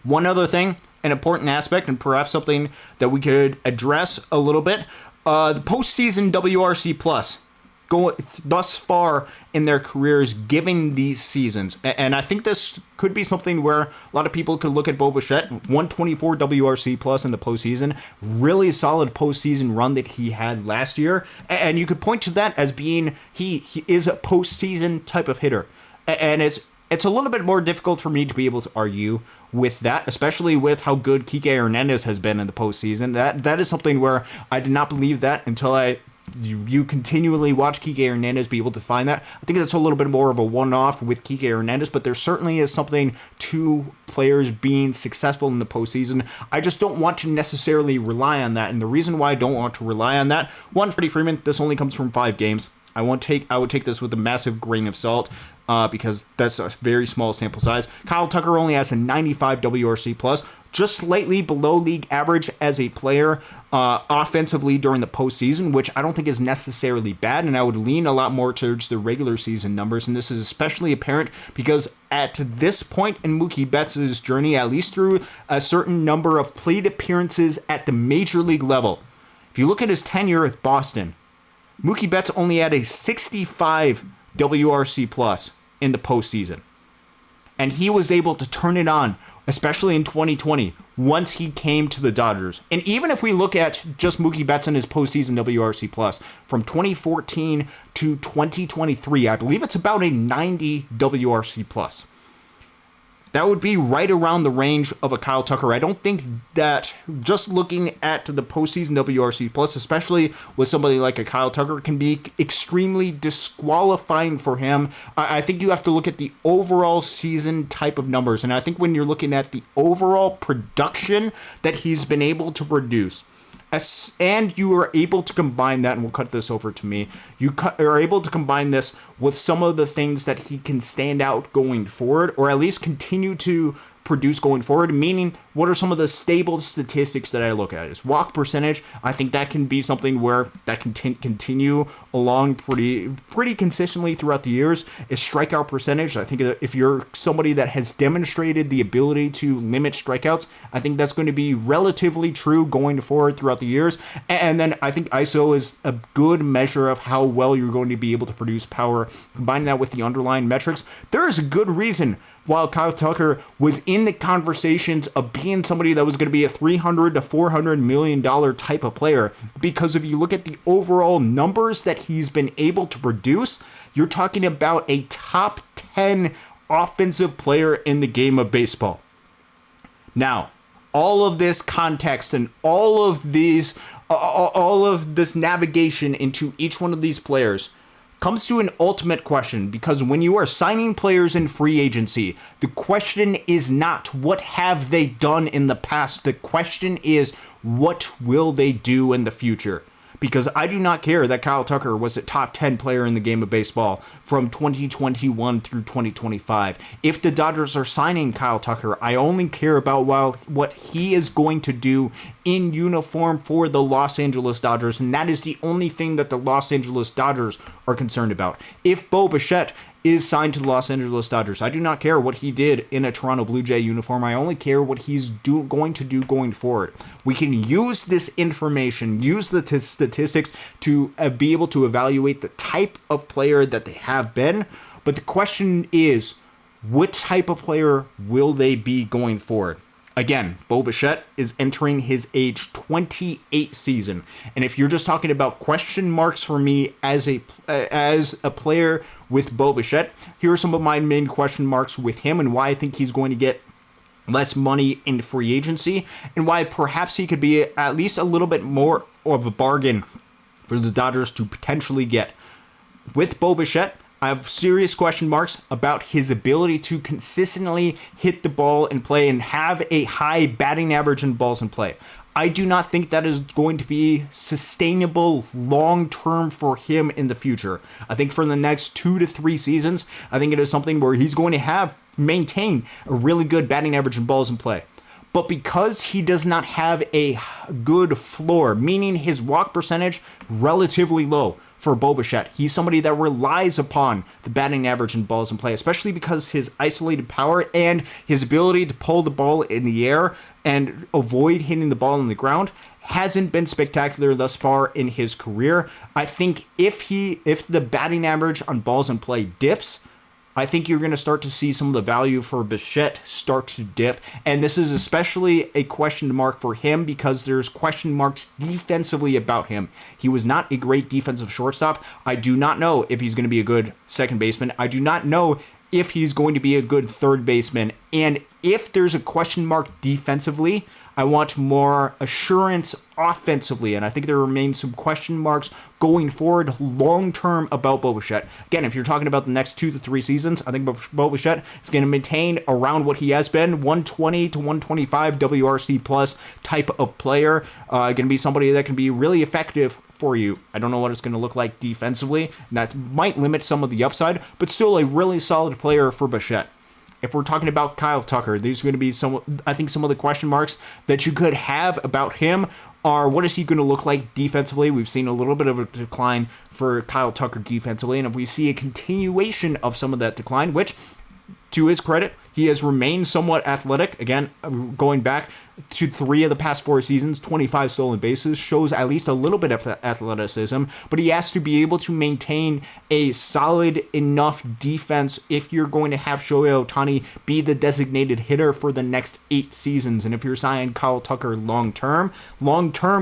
One other thing, an important aspect, and perhaps something that we could address a little bit, the postseason WRC plus. Go thus far in their careers, given these seasons. And I think this could be something where a lot of people could look at Bo Bichette, 124 WRC plus in the postseason, really solid postseason run that he had last year. And you could point to that as being, he is a postseason type of hitter. And it's a little bit more difficult for me to be able to argue with that, especially with how good Kike Hernandez has been in the postseason. That is something where I did not believe that until you continually watch Kike Hernandez be able to find that. I think that's a little bit more of a one-off with Kike Hernandez, but there certainly is something to players being successful in the postseason. I just don't want to necessarily rely on that, and the reason why I don't want to rely on that, one, Freddie Freeman, this only comes from 5 games. I would take this with a massive grain of salt because that's a very small sample size. Kyle Tucker only has a 95 WRC plus, just slightly below league average as a player offensively during the postseason, which I don't think is necessarily bad, and I would lean a lot more towards the regular season numbers, and this is especially apparent because at this point in Mookie Betts' journey, at least through a certain number of plate appearances at the major league level, if you look at his tenure with Boston, Mookie Betts only had a 65 WRC plus in the postseason. And he was able to turn it on, especially in 2020, once he came to the Dodgers. And even if we look at just Mookie Betts and his postseason WRC plus, from 2014 to 2023, I believe it's about a 90 WRC plus. That would be right around the range of a Kyle Tucker. I don't think that just looking at the postseason WRC plus, especially with somebody like a Kyle Tucker, can be extremely disqualifying for him. I think you have to look at the overall season type of numbers. And I think when you're looking at the overall production that he's been able to produce, and you are able to combine that, and we'll cut this over to me, you are able to combine this with some of the things that he can stand out going forward, or at least continue to produce going forward, meaning what are some of the stable statistics that I look at? Is walk percentage. I think that can be something where that can continue along pretty consistently throughout the years. Is strikeout percentage. I think if you're somebody that has demonstrated the ability to limit strikeouts, I think that's going to be relatively true going forward throughout the years. And then I think ISO is a good measure of how well you're going to be able to produce power. Combining that with the underlying metrics, there is a good reason while Kyle Tucker was in the conversations of being somebody that was going to be a $300 to $400 million type of player, because if you look at the overall numbers that he's been able to produce, you're talking about a top 10 offensive player in the game of baseball. Now, all of this context and all of this navigation into each one of these players comes to an ultimate question, because when you are signing players in free agency, the question is not what have they done in the past. The question is what will they do in the future. Because I do not care that Kyle Tucker was a top 10 player in the game of baseball from 2021 through 2025. If the Dodgers are signing Kyle Tucker, I only care about what he is going to do in uniform for the Los Angeles Dodgers, and that is the only thing that the Los Angeles Dodgers are concerned about. If Bo Bichette is signed to the Los Angeles Dodgers, I do not care what he did in a Toronto Blue Jay uniform. I only care what he's going to do going forward. We can use this information, use the statistics to be able to evaluate the type of player that they have been. But the question is, what type of player will they be going forward? Again, Bo Bichette is entering his age 28 season. And if you're just talking about question marks for me as a player with Bo Bichette, here are some of my main question marks with him and why I think he's going to get less money in free agency, and why perhaps he could be at least a little bit more of a bargain for the Dodgers to potentially get. With Bo Bichette, I have serious question marks about his ability to consistently hit the ball in play and have a high batting average in balls in play. I do not think that is going to be sustainable long-term for him in the future. I think for the next 2 to 3 seasons, I think it is something where he's going to maintain a really good batting average in balls in play. But because he does not have a good floor, meaning his walk percentage relatively low for Bo Bichette, he's somebody that relies upon the batting average in balls in play, especially because his isolated power and his ability to pull the ball in the air and avoid hitting the ball on the ground hasn't been spectacular thus far in his career. I think if the batting average on balls in play dips, I think you're going to start to see some of the value for Bichette start to dip. And this is especially a question mark for him because there's question marks defensively about him. He was not a great defensive shortstop. I do not know if he's going to be a good second baseman. I do not know if he's going to be a good third baseman. And if there's a question mark defensively, I want more assurance offensively, and I think there remain some question marks going forward long-term about Bo Bichette. Again, if you're talking about the next 2 to 3 seasons, I think Bo Bichette is going to maintain around what he has been, 120 to 125 WRC plus type of player. Going to be somebody that can be really effective for you. I don't know what it's going to look like defensively, and that might limit some of the upside, but still a really solid player for Bichette. If we're talking about Kyle Tucker, these are going to be some of the question marks that you could have about him are what is he going to look like defensively? We've seen a little bit of a decline for Kyle Tucker defensively, and if we see a continuation of some of that decline, which, to his credit, he has remained somewhat athletic. Again, going back to 3 of the past 4 seasons, 25 stolen bases, shows at least a little bit of athleticism, but he has to be able to maintain a solid enough defense if you're going to have Shohei Ohtani be the designated hitter for the next 8 seasons. And if you're signing Kyle Tucker long-term,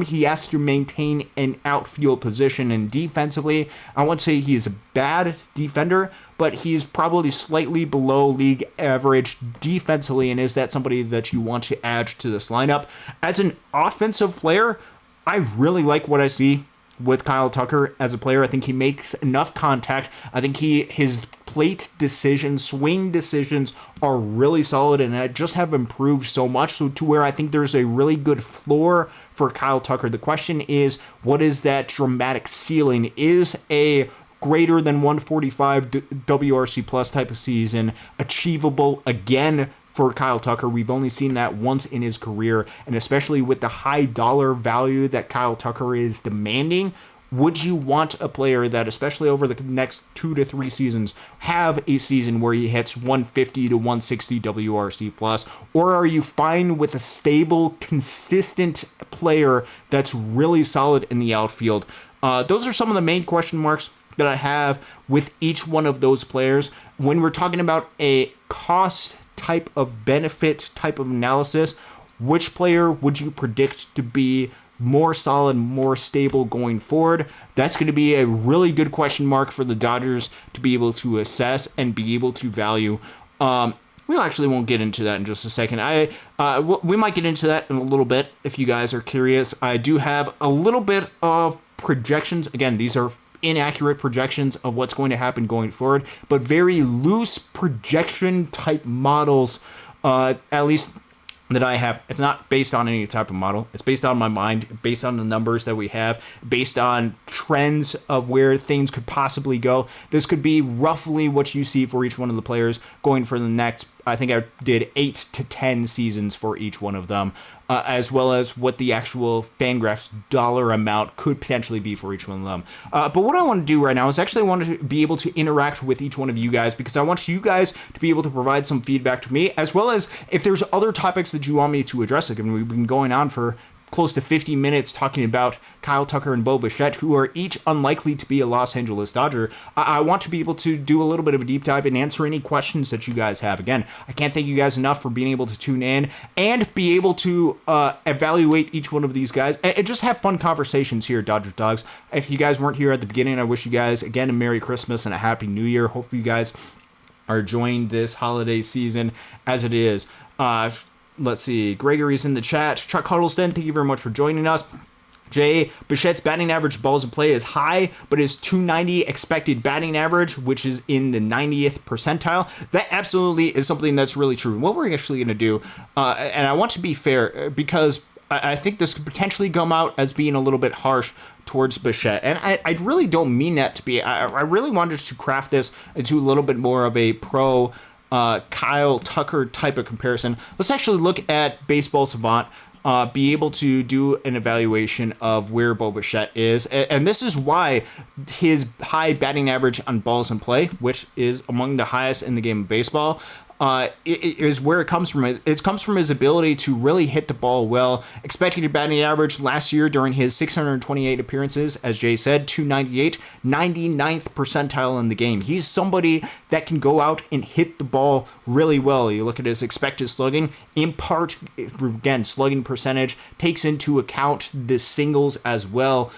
he has to maintain an outfield position. And defensively, I won't say he's a bad defender, but he's probably slightly below league average defensively, and is that somebody that you want to add to this lineup? As an offensive player, I really like what I see with Kyle Tucker as a player. I think he makes enough contact. I think his plate decisions, swing decisions are really solid, and I just have improved so much so to where I think there's a really good floor for Kyle Tucker. The question is, what is that dramatic ceiling? Is a greater than 145 WRC plus type of season achievable again for Kyle Tucker? We've only seen that once in his career, and especially with the high dollar value that Kyle Tucker is demanding, would you want a player that, especially over the next 2 to 3 seasons, have a season where he hits 150 to 160 WRC plus, or are you fine with a stable, consistent player that's really solid in the outfield? Those are some of the main question marks that I have with each one of those players. When we're talking about a cost type of benefit type of analysis, which player would you predict to be more solid, more stable going forward? That's going to be a really good question mark for the Dodgers to be able to assess and be able to value. We actually won't get into that in just a second. We might get into that in a little bit if you guys are curious. I do have a little bit of projections. Again, these are inaccurate projections of what's going to happen going forward, but very loose projection type models, at least that I have. It's not based on any type of model. It's based on my mind, based on the numbers that we have, based on trends of where things could possibly go. This could be roughly what you see for each one of the players going for the next, I think I did 8 to 10 seasons for each one of them, as well as what the actual Fangraphs dollar amount could potentially be for each one of them. But what I want to do right now is actually want to be able to interact with each one of you guys, because I want you guys to be able to provide some feedback to me, as well as if there's other topics that you want me to address. Like, we've been going on for close to 50 minutes talking about Kyle Tucker and Bo Bichette, who are each unlikely to be a Los Angeles Dodger. I want to be able to do a little bit of a deep dive and answer any questions that you guys have. Again, I can't thank you guys enough for being able to tune in and be able to evaluate each one of these guys and just have fun conversations here at Dodgers Dogs. If you guys weren't here at the beginning, I wish you guys, again, a Merry Christmas and a Happy New Year. Hope you guys are enjoying this holiday season as it is. Let's see. Gregory's in the chat. Chuck Huddleston, thank you very much for joining us. Jay Bichette's batting average balls in play is high, but his .290 expected batting average, which is in the 90th percentile, that absolutely is something that's really true. And what we're actually going to do, and I want to be fair, because I think this could potentially come out as being a little bit harsh towards Bichette, and I really don't mean that to be. I really wanted to craft this into a little bit more of a pro Kyle Tucker type of comparison. Let's actually look at Baseball Savant, be able to do an evaluation of where Bo Bichette is. And this is why his high batting average on balls in play, which is among the highest in the game of baseball, is where it comes from. It comes from his ability to really hit the ball well. Expected batting average last year during his 628 appearances, as Jay said, 298, 99th percentile in the game. He's somebody that can go out and hit the ball really well. You look at his expected slugging, in part, again, slugging percentage takes into account the singles as well.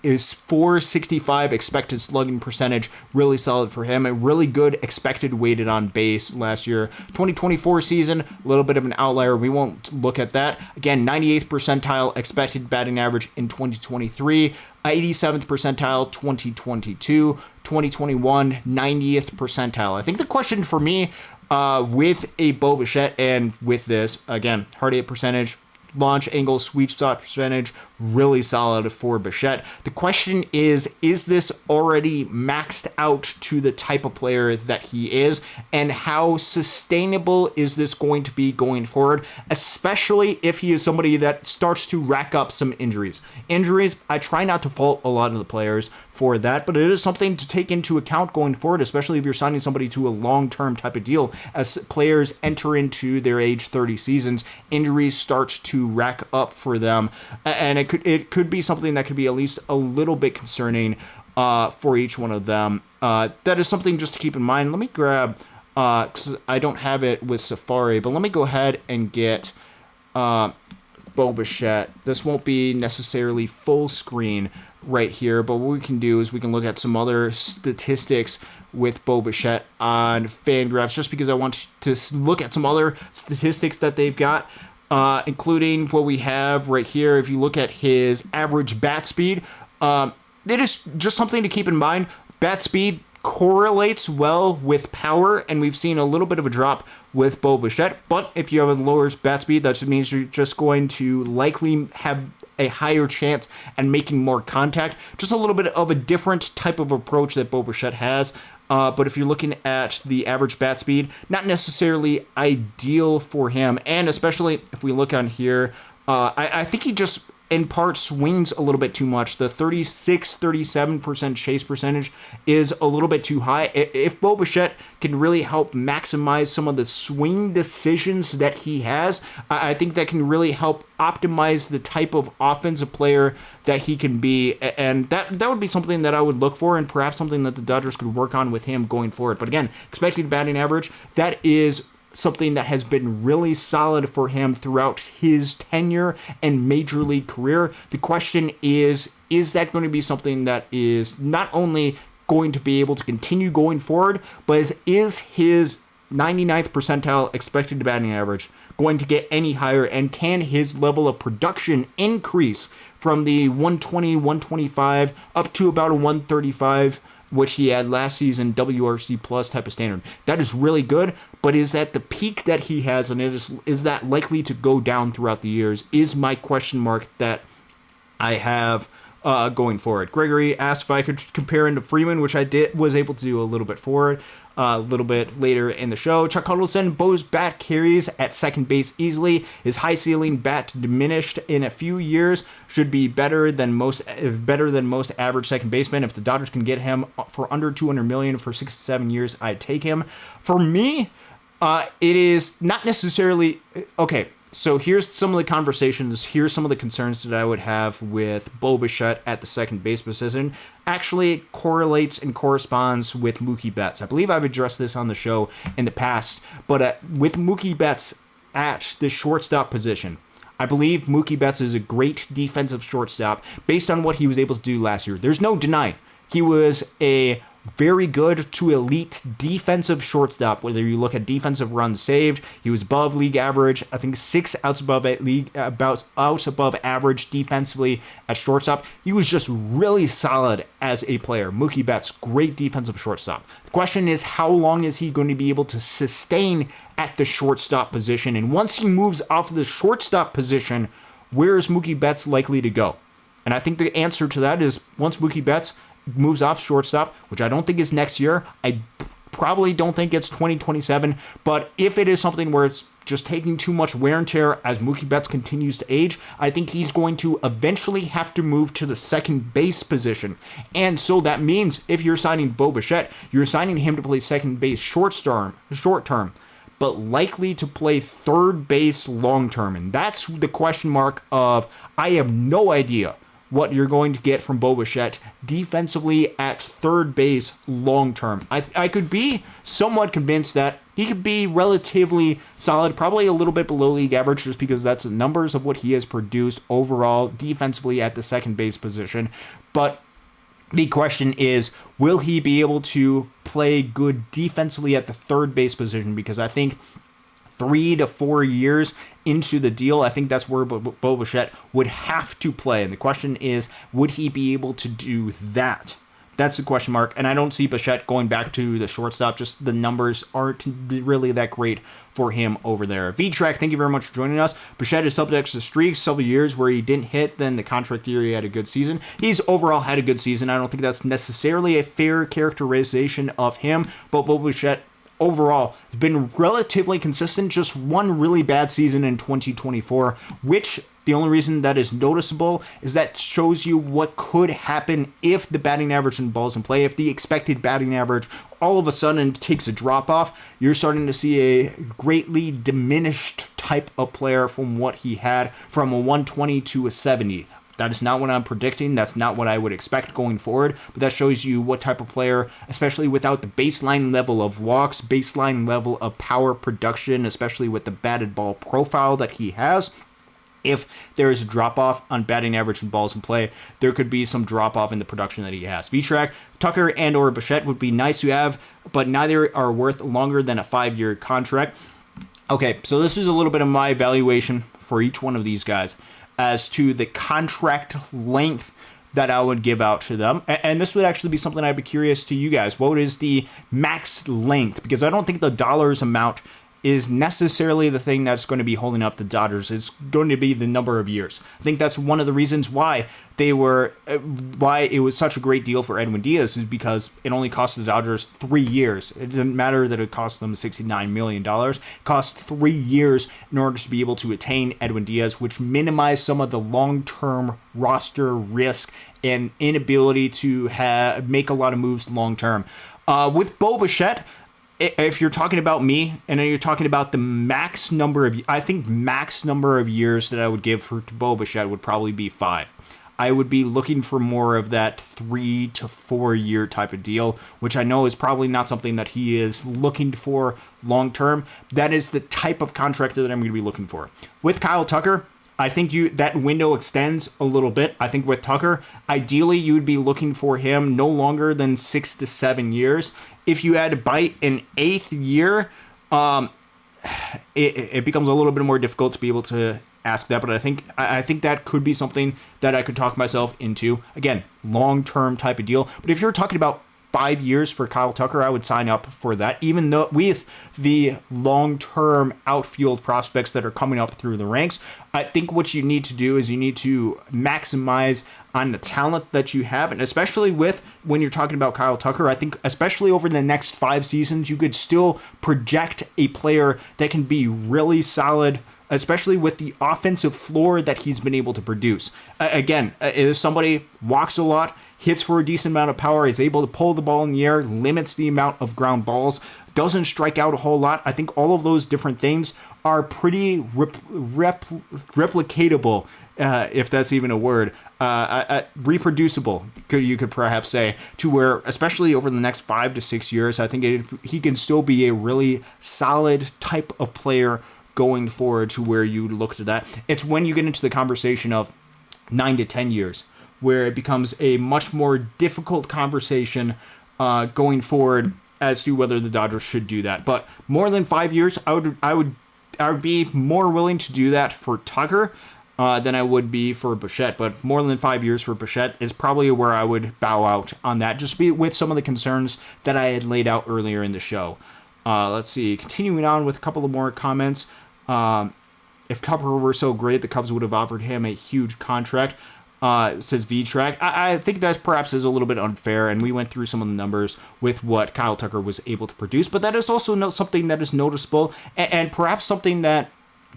Is .465 expected slugging percentage, really solid for him. A really good expected weighted on base last year. 2024 season, a little bit of an outlier. We won't look at that. Again, 98th percentile expected batting average in 2023. 87th percentile 2022. 2021, 90th percentile. I think the question for me with a Bo Bichette and with this, again, hard hit percentage, launch angle, sweet spot percentage, really solid for Bichette. The question is this already maxed out to the type of player that he is, and how sustainable is this going to be going forward, especially if he is somebody that starts to rack up some injuries. I try not to fault a lot of the players for that, but it is something to take into account going forward, especially if you're signing somebody to a long-term type of deal. As players enter into their age 30 seasons, injuries start to rack up for them, and it could be something that could be at least a little bit concerning for each one of them. That is something just to keep in mind. Let me grab, because I don't have it with Safari, but let me go ahead and get Bo Bichette. This won't be necessarily full screen right here, but what we can do is we can look at some other statistics with Bo Bichette on Fangraphs, just because I want to look at some other statistics that they've got, including what we have right here. If you look at his average bat speed, it is just something to keep in mind. Bat speed correlates well with power, and we've seen a little bit of a drop with Bo Bichette, but if you have a lower bat speed, that just means you're just going to likely have a higher chance at making more contact. Just a little bit of a different type of approach that Bo Bichette has. But if you're looking at the average bat speed, not necessarily ideal for him. And especially if we look on here, I think he just in part swings a little bit too much. The 36-37% chase percentage is a little bit too high. If Bo Bichette can really help maximize some of the swing decisions that he has, I think that can really help optimize the type of offensive player that he can be, and that would be something that I would look for, and perhaps something that the Dodgers could work on with him going forward. But again, expected batting average, that is something that has been really solid for him throughout his tenure and major league career. The question is that going to be something that is not only going to be able to continue going forward, but is his 99th percentile expected batting average going to get any higher, and can his level of production increase from the 120, 125 up to about a 135, which he had last season, WRC plus type of standard. That is really good, but is that the peak that he has, and is that likely to go down throughout the years, is my question mark that I have going forward. Gregory asked if I could compare him to Freeman, which I was able to do a little bit forward. A little bit later in the show. Chuck Huddleston, Bo's bat carries at second base easily. His high ceiling bat diminished in a few years. Should be better than most average second basemen. If the Dodgers can get him for under $200 million for 6 to 7 years, I'd take him. For me, it is not necessarily okay. So here's some of the conversations, here's some of the concerns that I would have with Bo Bichette at the second base position. Actually, it correlates and corresponds with Mookie Betts. I believe I've addressed this on the show in the past, but with Mookie Betts at the shortstop position, I believe Mookie Betts is a great defensive shortstop based on what he was able to do last year. There's no denying. He was a very good to elite defensive shortstop. Whether you look at defensive runs saved, he was above league average. I think 6 outs above average defensively at shortstop. He was just really solid as a player. Mookie Betts, great defensive shortstop. The question is, how long is he going to be able to sustain at the shortstop position? And once he moves off of the shortstop position, where is Mookie Betts likely to go? And I think the answer to that is once Mookie Betts moves off shortstop, which I don't think is next year. I probably don't think it's 2027. But if it is something where it's just taking too much wear and tear as Mookie Betts continues to age, I think he's going to eventually have to move to the second base position. And so that means if you're signing Bo Bichette, you're signing him to play second base short term, but likely to play third base long term. And that's the question mark of, I have no idea what you're going to get from Bo Bichette defensively at third base long term. I could be somewhat convinced that he could be relatively solid, probably a little bit below league average, just because that's the numbers of what he has produced overall defensively at the second base position. But the question is, will he be able to play good defensively at the third base position? Because I think 3 to 4 years into the deal, I think that's where Bo Bichette would have to play. And the question is, would he be able to do that? That's the question mark. And I don't see Bichette going back to the shortstop. Just the numbers aren't really that great for him over there. V-Track, thank you very much for joining us. Bichette is subject to streaks, several years where he didn't hit, then the contract year he had a good season. He's overall had a good season. I don't think that's necessarily a fair characterization of him, but Bo Bichette overall has been relatively consistent. Just one really bad season in 2024, which the only reason that is noticeable is that shows you what could happen if the batting average and balls in play, if the expected batting average all of a sudden takes a drop off. You're starting to see a greatly diminished type of player from what he had, from a 120 to a 70. That is not what I'm predicting. That's not what I would expect going forward. But that shows you what type of player, especially without the baseline level of walks, baseline level of power production, especially with the batted ball profile that he has. If there is a drop-off on batting average and balls in play, there could be some drop-off in the production that he has. V-Track, Tucker and or Bichette would be nice to have, but neither are worth longer than a 5-year contract. Okay, so this is a little bit of my evaluation for each one of these guys as to the contract length that I would give out to them. And this would actually be something I'd be curious to you guys. What is the max length? Because I don't think the dollars amount is necessarily the thing that's going to be holding up the Dodgers. It's going to be the number of years. I think that's one of the reasons why it was such a great deal for Edwin Diaz, is because it only cost the Dodgers 3 years. It didn't matter that it cost them $69 million. It cost 3 years in order to be able to attain Edwin Diaz, which minimized some of the long-term roster risk and inability to make a lot of moves long-term. With Bo Bichette, if you're talking about me, and you're talking about the max number of years that I would give for Bo Bichette would probably be 5. I would be looking for more of that 3 to 4 year type of deal, which I know is probably not something that he is looking for long term. That is the type of contract that I'm going to be looking for. With Kyle Tucker, I think that window extends a little bit. I think with Tucker, ideally you would be looking for him no longer than 6 to 7 years. If you had to bite an 8th year, it becomes a little bit more difficult to be able to ask that. But I think that could be something that I could talk myself into. Again, long-term type of deal. But if you're talking about 5 years for Kyle Tucker, I would sign up for that, even though with the long-term outfield prospects that are coming up through the ranks. I think what you need to do is you need to maximize on the talent that you have, and especially when you're talking about Kyle Tucker, I think especially over the next 5 seasons, you could still project a player that can be really solid, especially with the offensive floor that he's been able to produce. Again, is somebody walks a lot, hits for a decent amount of power, is able to pull the ball in the air, limits the amount of ground balls, doesn't strike out a whole lot. I think all of those different things are pretty replicatable, if that's even a word, reproducible, you could perhaps say, to where, especially over the next 5 to 6 years, I think he can still be a really solid type of player going forward to where you look to that. It's when you get into the conversation of 9 to 10 years where it becomes a much more difficult conversation going forward as to whether the Dodgers should do that. But more than 5 years, I would be more willing to do that for Tucker than I would be for Bichette. But more than 5 years for Bichette is probably where I would bow out on that, just with some of the concerns that I had laid out earlier in the show. Let's see. Continuing on with a couple of more comments. If Cupper were so great, the Cubs would have offered him a huge contract. Says V-Track. I think that perhaps is a little bit unfair, and we went through some of the numbers with what Kyle Tucker was able to produce, but that is also something that is noticeable, and perhaps something that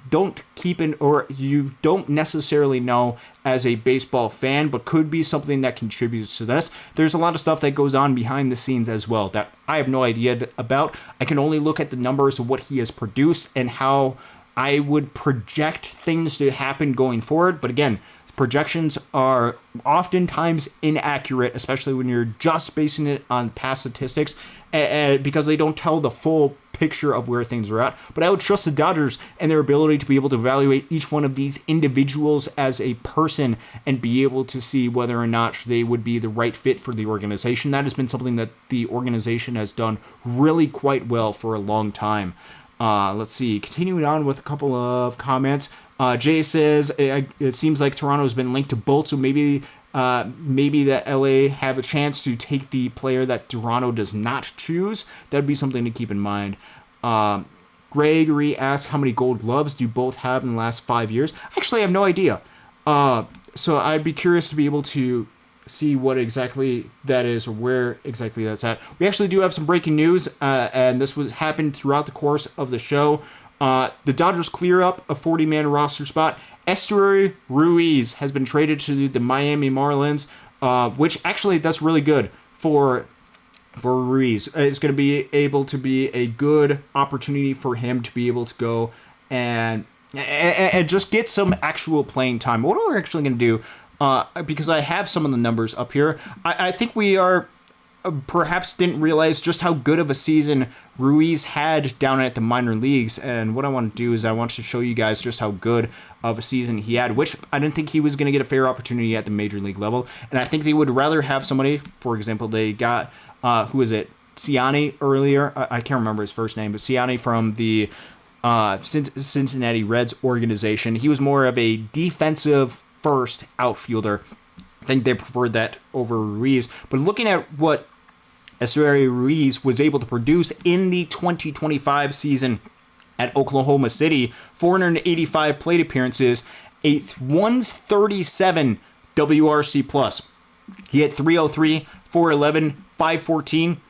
you don't necessarily know as a baseball fan, but could be something that contributes to this. There's a lot of stuff that goes on behind the scenes as well that I have no idea about. I can only look at the numbers of what he has produced and how I would project things to happen going forward, but again, projections are oftentimes inaccurate, especially when you're just basing it on past statistics, because they don't tell the full picture of where things are at. But I would trust the Dodgers and their ability to be able to evaluate each one of these individuals as a person and be able to see whether or not they would be the right fit for the organization. That has been something that the organization has done really quite well for a long time. Let's see. Continuing on with a couple of comments. Jay says it seems like Toronto has been linked to both, so maybe that LA have a chance to take the player that Toronto does not choose. That'd be something to keep in mind. Gregory asks, how many gold gloves do you both have in the last 5 years? Actually, I have no idea. So I'd be curious to be able to see what exactly that is or where exactly that's at. We actually do have some breaking news, and this happened throughout the course of the show. The Dodgers clear up a 40-man roster spot. Esteury Ruiz has been traded to the Miami Marlins, which actually that's really good for Ruiz. It's going to be able to be a good opportunity for him to be able to go and just get some actual playing time. What we're actually going to do, because I have some of the numbers up here, I think we are perhaps didn't realize just how good of a season Ruiz had down at the minor leagues. And what I want to do is I want to show you guys just how good of a season he had, which I didn't think he was going to get a fair opportunity at the major league level. And I think they would rather have somebody, for example, they got, who is it? Ciani earlier. I can't remember his first name, but Ciani from the Cincinnati Reds organization. He was more of a defensive first outfielder. I think they preferred that over Ruiz. But looking at what Esteury Ruiz was able to produce in the 2025 season at Oklahoma City, 485 plate appearances, a 137 WRC plus. He had 303, 411, 514,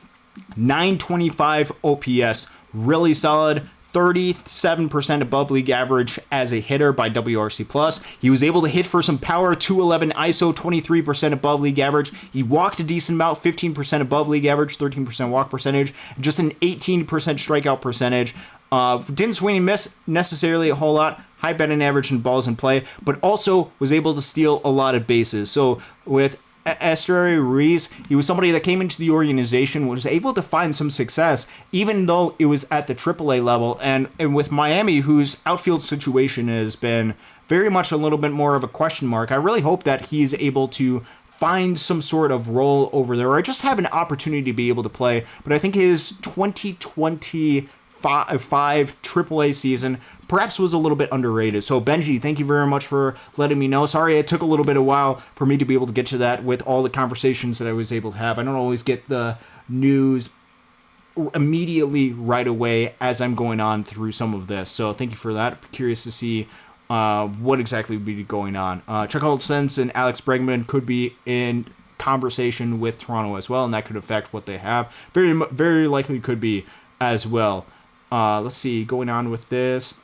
925 OPS. Really solid. 37% above league average as a hitter by WRC+. He was able to hit for some power, 211 ISO, 23% above league average. He walked a decent amount, 15% above league average, 13% walk percentage, just an 18% strikeout percentage. Didn't swing and miss necessarily a whole lot, high batting average and balls in play, but also was able to steal a lot of bases. So with Esteury Ruiz, he was somebody that came into the organization, was able to find some success, even though it was at the AAA level. And with Miami, whose outfield situation has been very much a little bit more of a question mark, I really hope that he's able to find some sort of role over there, or just have an opportunity to be able to play. But I think his 2025 AAA season perhaps was a little bit underrated. So Benji, thank you very much for letting me know. Sorry it took a little bit of while for me to be able to get to that with all the conversations that I was able to have. I don't always get the news immediately right away as I'm going on through some of this. So thank you for that. Curious to see what exactly would be going on. Chuck Olsen and Alex Bregman could be in conversation with Toronto as well, and that could affect what they have. Very, very likely could be as well. Let's see, going on with this.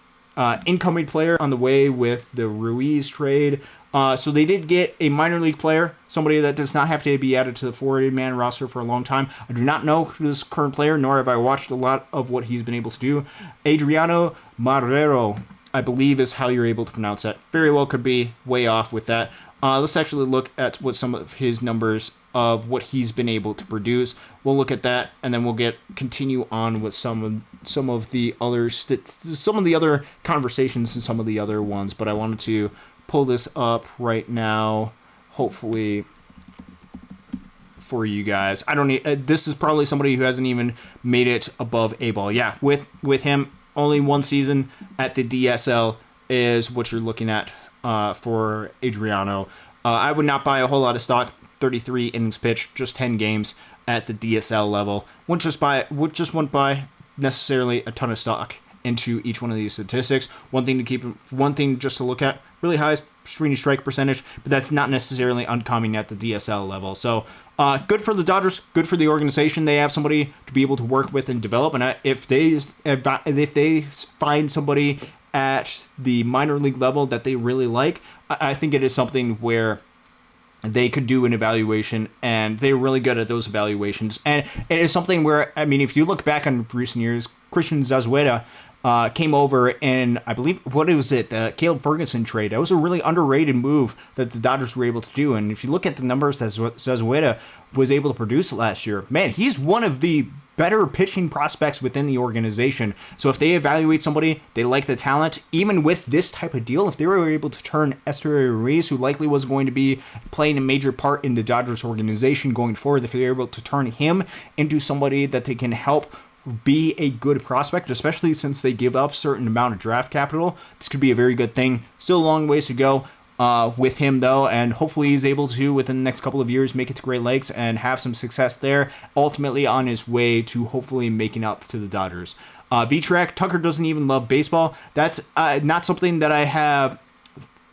Incoming player on the way with the Ruiz trade. So they did get a minor league player, somebody that does not have to be added to the 40-man roster for a long time. I do not know this current player, nor have I watched a lot of what he's been able to do. Adriano Marrero, I believe is how you're able to pronounce that. Very well could be way off with that. Let's actually look at what some of his numbers of what he's been able to produce. We'll look at that, and then we'll continue on with some of the other conversations and some of the other ones. But I wanted to pull this up right now, hopefully for you guys. I don't need. This is probably somebody who hasn't even made it above A ball. Yeah, with him, only one season at the DSL is what you're looking at for Adriano. I would not buy a whole lot of stock. 33 innings pitched, just 10 games at the DSL level. Wouldn't buy necessarily a ton of stock into each one of these statistics. One thing just to look at, really high swinging strike percentage, but that's not necessarily uncommon at the DSL level. So good for the Dodgers, good for the organization. They have somebody to be able to work with and develop. And if they find somebody at the minor league level that they really like, I think it is something where they could do an evaluation, and they're really good at those evaluations. And it is something where, I mean, if you look back on recent years, Christian Zazueta came over in, I believe, what was it, the Caleb Ferguson trade. That was a really underrated move that the Dodgers were able to do. And if you look at the numbers that Zazueta was able to produce last year, man, he's one of the better pitching prospects within the organization. So if they evaluate somebody, they like the talent, even with this type of deal, if they were able to turn Esteury Ruiz, who likely was going to be playing a major part in the Dodgers organization going forward, if they're able to turn him into somebody that they can help be a good prospect, especially since they give up certain amount of draft capital, this could be a very good thing. Still a long ways to go with him, though, and hopefully he's able to, within the next couple of years, make it to Great Lakes and have some success there, ultimately on his way to hopefully making up to the Dodgers. Bichette, Tucker doesn't even love baseball. That's not something that I have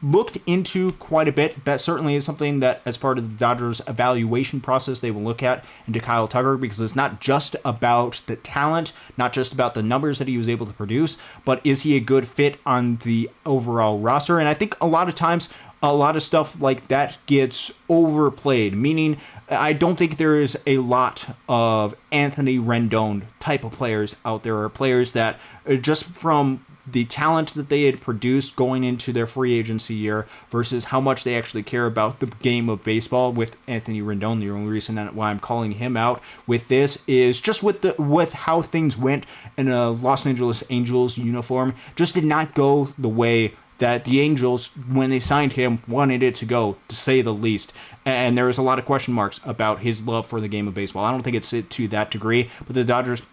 looked into quite a bit. That certainly is something that, as part of the Dodgers evaluation process, they will look at into Kyle Tucker, because it's not just about the talent, not just about the numbers that he was able to produce, but is he a good fit on the overall roster? And I think a lot of times, a lot of stuff like that gets overplayed, meaning I don't think there is a lot of Anthony Rendon type of players out there, or players that just from the talent that they had produced going into their free agency year versus how much they actually care about the game of baseball with Anthony Rendon. The only reason that why I'm calling him out with this is just with how things went in a Los Angeles Angels uniform, just did not go the way that the Angels, when they signed him, wanted it to go, to say the least. And there was a lot of question marks about his love for the game of baseball. I don't think it's to that degree, but the Dodgers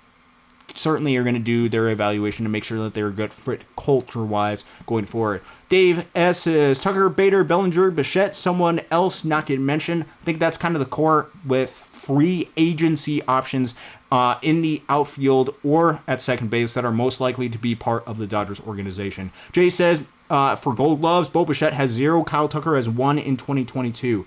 certainly are going to do their evaluation to make sure that they're a good fit culture-wise going forward. Dave S. says, Tucker, Bader, Bellinger, Bichette, someone else not getting mentioned. I think that's kind of the core with free agency options in the outfield or at second base that are most likely to be part of the Dodgers organization. Jay says, for Gold Gloves, Bo Bichette has 0, Kyle Tucker has 1 in 2022.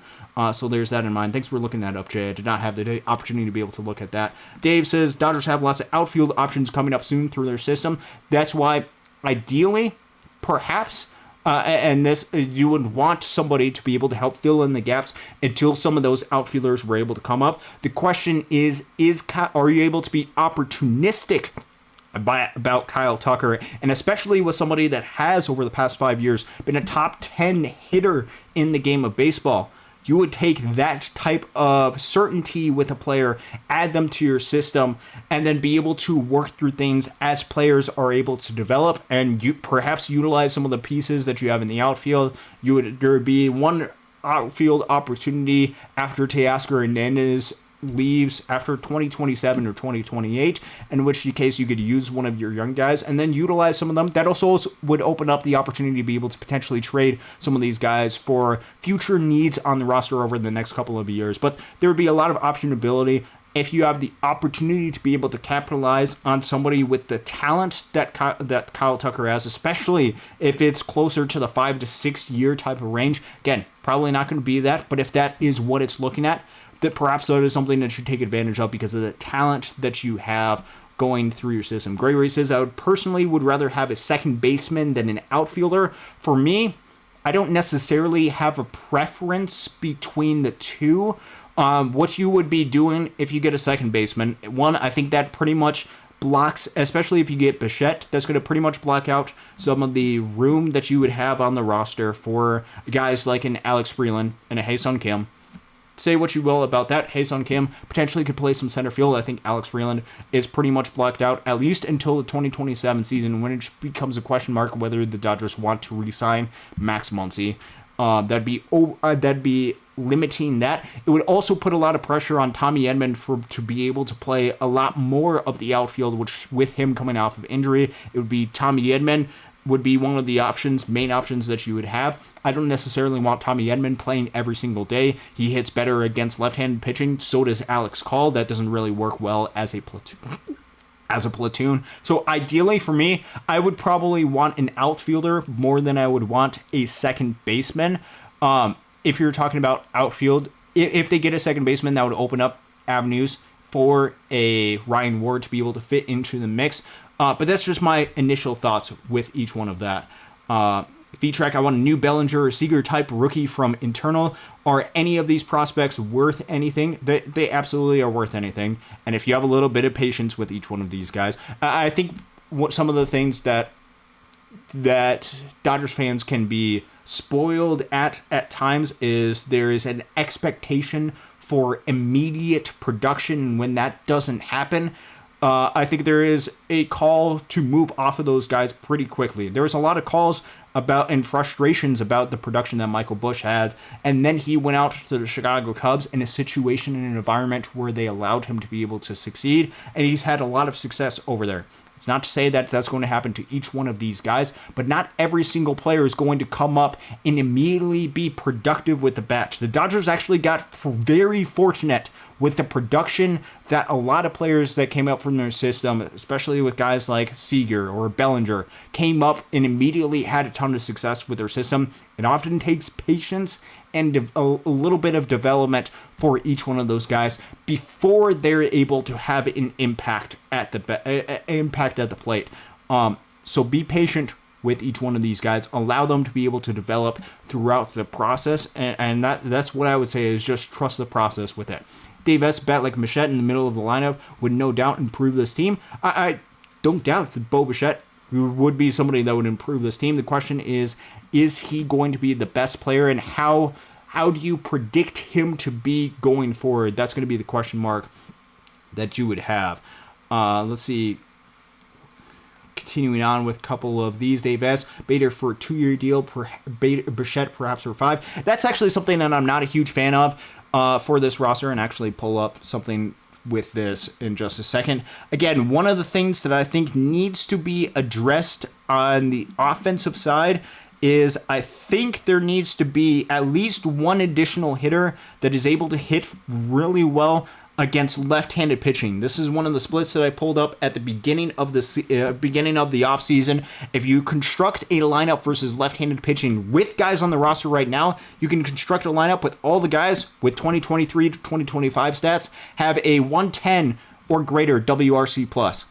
So there's that in mind. Thanks for looking that up, Jay. I did not have the opportunity to be able to look at that. Dave says, Dodgers have lots of outfield options coming up soon through their system. That's why, ideally, perhaps, and this, you would want somebody to be able to help fill in the gaps until some of those outfielders were able to come up. The question is are you able to be opportunistic about Kyle Tucker, and especially with somebody that has, over the past 5 years, been a top 10 hitter in the game of baseball? You would take that type of certainty with a player, add them to your system, and then be able to work through things as players are able to develop, and you perhaps utilize some of the pieces that you have in the outfield. There would be one outfield opportunity after Teoscar Hernandez leaves after 2027 or 2028, in which case you could use one of your young guys and then utilize some of them. That also would open up the opportunity to be able to potentially trade some of these guys for future needs on the roster over the next couple of years. But there would be a lot of optionability if you have the opportunity to be able to capitalize on somebody with the talent that Kyle Tucker has, especially if it's closer to the 5 to 6 year type of range. Again, probably not going to be that, but if that is what it's looking at, that perhaps that is something that you take advantage of because of the talent that you have going through your system. Gregory says, I would rather have a second baseman than an outfielder. For me, I don't necessarily have a preference between the two. What you would be doing if you get a second baseman, one, I think that pretty much blocks, especially if you get Bichette, that's going to pretty much block out some of the room that you would have on the roster for guys like an Alex Freeland and a Ha-Seong Kim. Say what you will about that. Ha-Seong Kim potentially could play some center field. I think Alex Freeland is pretty much blocked out, at least until the 2027 season, when it becomes a question mark whether the Dodgers want to re-sign Max Muncy. That'd be limiting that. It would also put a lot of pressure on Tommy Edman to be able to play a lot more of the outfield, which with him coming off of injury, it would be Tommy Edman would be one of the main options that you would have. I don't necessarily want Tommy Edman playing every single day. He hits better against left-handed pitching. So does Alex Call. That doesn't really work well as a platoon. So ideally for me, I would probably want an outfielder more than I would want a second baseman. If you're talking about outfield, if they get a second baseman, that would open up avenues for a Ryan Ward to be able to fit into the mix. But that's just my initial thoughts with each one of that. V-Track, I want a new Bellinger or Seager type rookie from internal. Are any of these prospects worth anything? They absolutely are worth anything. And if you have a little bit of patience with each one of these guys, I think what some of the things that Dodgers fans can be spoiled at times is there is an expectation for immediate production. And when that doesn't happen, I think there is a call to move off of those guys pretty quickly. There was a lot of calls about and frustrations about the production that Michael Busch had, and then he went out to the Chicago Cubs in a situation, in an environment where they allowed him to be able to succeed, and he's had a lot of success over there. It's not to say that that's going to happen to each one of these guys, but not every single player is going to come up and immediately be productive with the bat. The Dodgers actually got very fortunate with the production that a lot of players that came up from their system, especially with guys like Seager or Bellinger, came up and immediately had a ton of success with their system. It often takes patience and a little bit of development for each one of those guys before they're able to have an impact at the plate. So be patient with each one of these guys. Allow them to be able to develop throughout the process, and that's what I would say is just trust the process with it. Dave S. bat like Bichette in the middle of the lineup would no doubt improve this team. I don't doubt that Bo Bichette would be somebody that would improve this team. The question is he going to be the best player, and how do you predict him to be going forward? That's going to be the question mark that you would have. Let's see. Continuing on with a couple of these, Dave S. Bader for a 2-year deal, Bichette perhaps for 5. That's actually something that I'm not a huge fan of for this roster, and actually pull up something with this in just a second. Again, one of the things that I think needs to be addressed on the offensive side is I think there needs to be at least one additional hitter that is able to hit really well against left-handed pitching. This is one of the splits that I pulled up at the beginning of the offseason. If you construct a lineup versus left-handed pitching with guys on the roster right now, you can construct a lineup with all the guys with 2023 to 2025 stats have a 110 or greater WRC plus.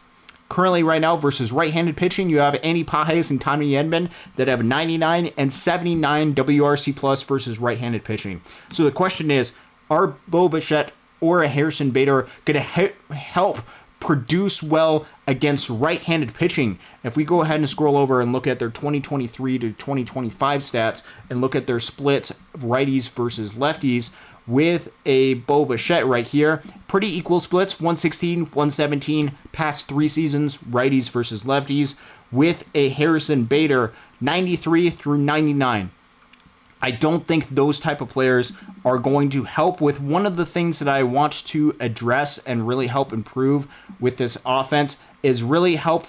Currently right now versus right-handed pitching, you have Andy Pages and Tommy Edman that have 99 and 79 WRC plus versus right-handed pitching. So the question is, are Bo Bichette or a Harrison Bader going to help produce well against right-handed pitching? If we go ahead and scroll over and look at their 2023 to 2025 stats and look at their splits, righties versus lefties, with a Bo Bichette right here, pretty equal splits, 116, 117, past 3 seasons, righties versus lefties, with a Harrison Bader, 93 through 99. I don't think those type of players are going to help with one of the things that I want to address and really help improve with this offense is really help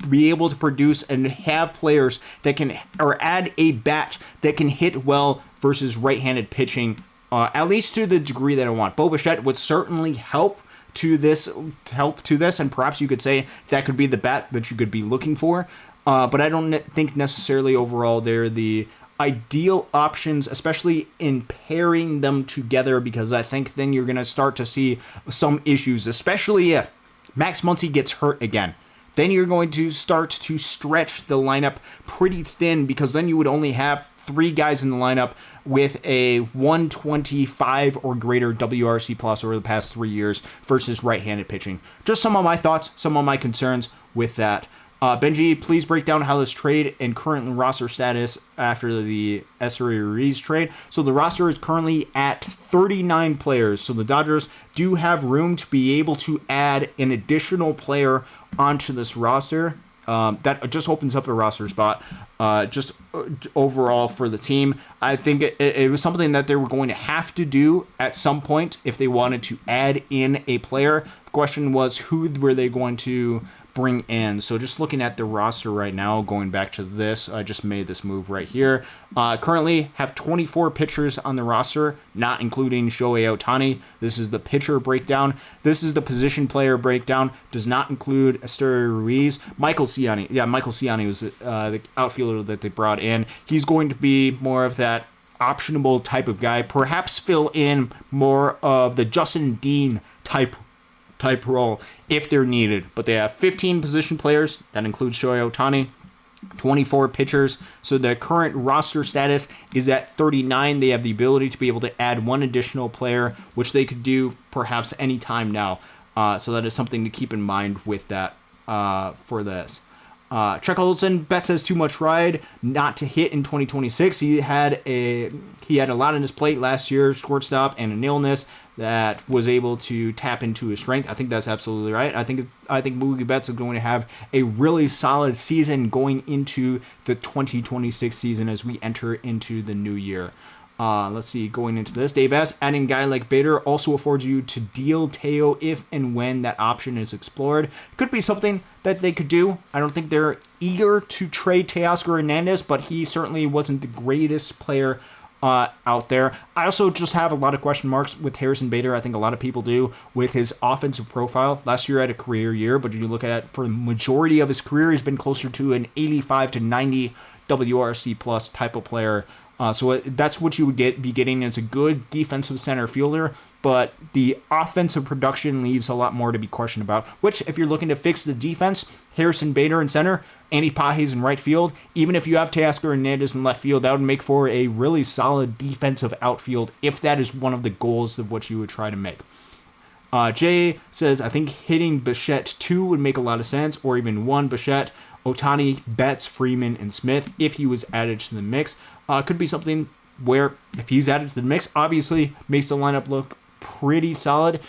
be able to produce and have players that can, or add a bat that can hit well versus right-handed pitching, at least to the degree that I want. Bo Bichette would certainly help to this, and perhaps you could say that could be the bat that you could be looking for. But I don't think necessarily overall they're the ideal options, especially in pairing them together, because I think then you're going to start to see some issues, especially if Max Muncy gets hurt again. Then you're going to start to stretch the lineup pretty thin, because then you would only have 3 guys in the lineup with a 125 or greater WRC plus over the past 3 years versus right-handed pitching. Just some of my thoughts, some of my concerns with that. Benji, please break down how this trade and current roster status after the Esteury Ruiz trade. So the roster is currently at 39 players. So the Dodgers do have room to be able to add an additional player onto this roster. That just opens up a roster spot. Just overall for the team, I think it was something that they were going to have to do at some point if they wanted to add in a player. The question was, who were they going to bring in? So just looking at the roster right now, going back to this, I just made this move right here. Currently have 24 pitchers on the roster, not including Shohei Ohtani. This is the pitcher breakdown. This is the position player breakdown. Does not include Esteury Ruiz. Michael Ciani. Yeah, Michael Ciani was the outfielder that they brought in. He's going to be more of that optionable type of guy, perhaps fill in more of the Justin Dean type role if they're needed. But they have 15 position players. That includes Shohei Ohtani. 24 pitchers. So the current roster status is at 39. They have the ability to be able to add one additional player, which they could do perhaps any time now. So that is something to keep in mind with that for this. Chuck Olson, Betts has too much ride not to hit in 2026. He had a lot on his plate last year, shortstop and an illness that was able to tap into his strength. I think that's absolutely right. I think Mookie Betts is going to have a really solid season going into the 2026 season as we enter into the new year. Let's see, going into this, Dave S. Adding a guy like Bader also affords you to deal Teo if and when that option is explored. Could be something that they could do. I don't think they're eager to trade Teoscar Hernandez, but he certainly wasn't the greatest player out there. I also just have a lot of question marks with Harrison Bader. I think a lot of people do with his offensive profile. Last year had a career year, but you look at it, for the majority of his career, he's been closer to an 85 to 90 WRC plus type of player. So that's what you would be getting as a good defensive center fielder, but the offensive production leaves a lot more to be questioned about, which if you're looking to fix the defense, Harrison Bader in center, Andy Pages in right field, even if you have Teoscar Hernandez in left field, that would make for a really solid defensive outfield if that is one of the goals of what you would try to make. Jay says, I think hitting Bichette 2 would make a lot of sense, or even 1 Bichette, Ohtani, Betts, Freeman, and Smith if he was added to the mix. Could be something where if he's added to the mix, obviously makes the lineup look pretty solid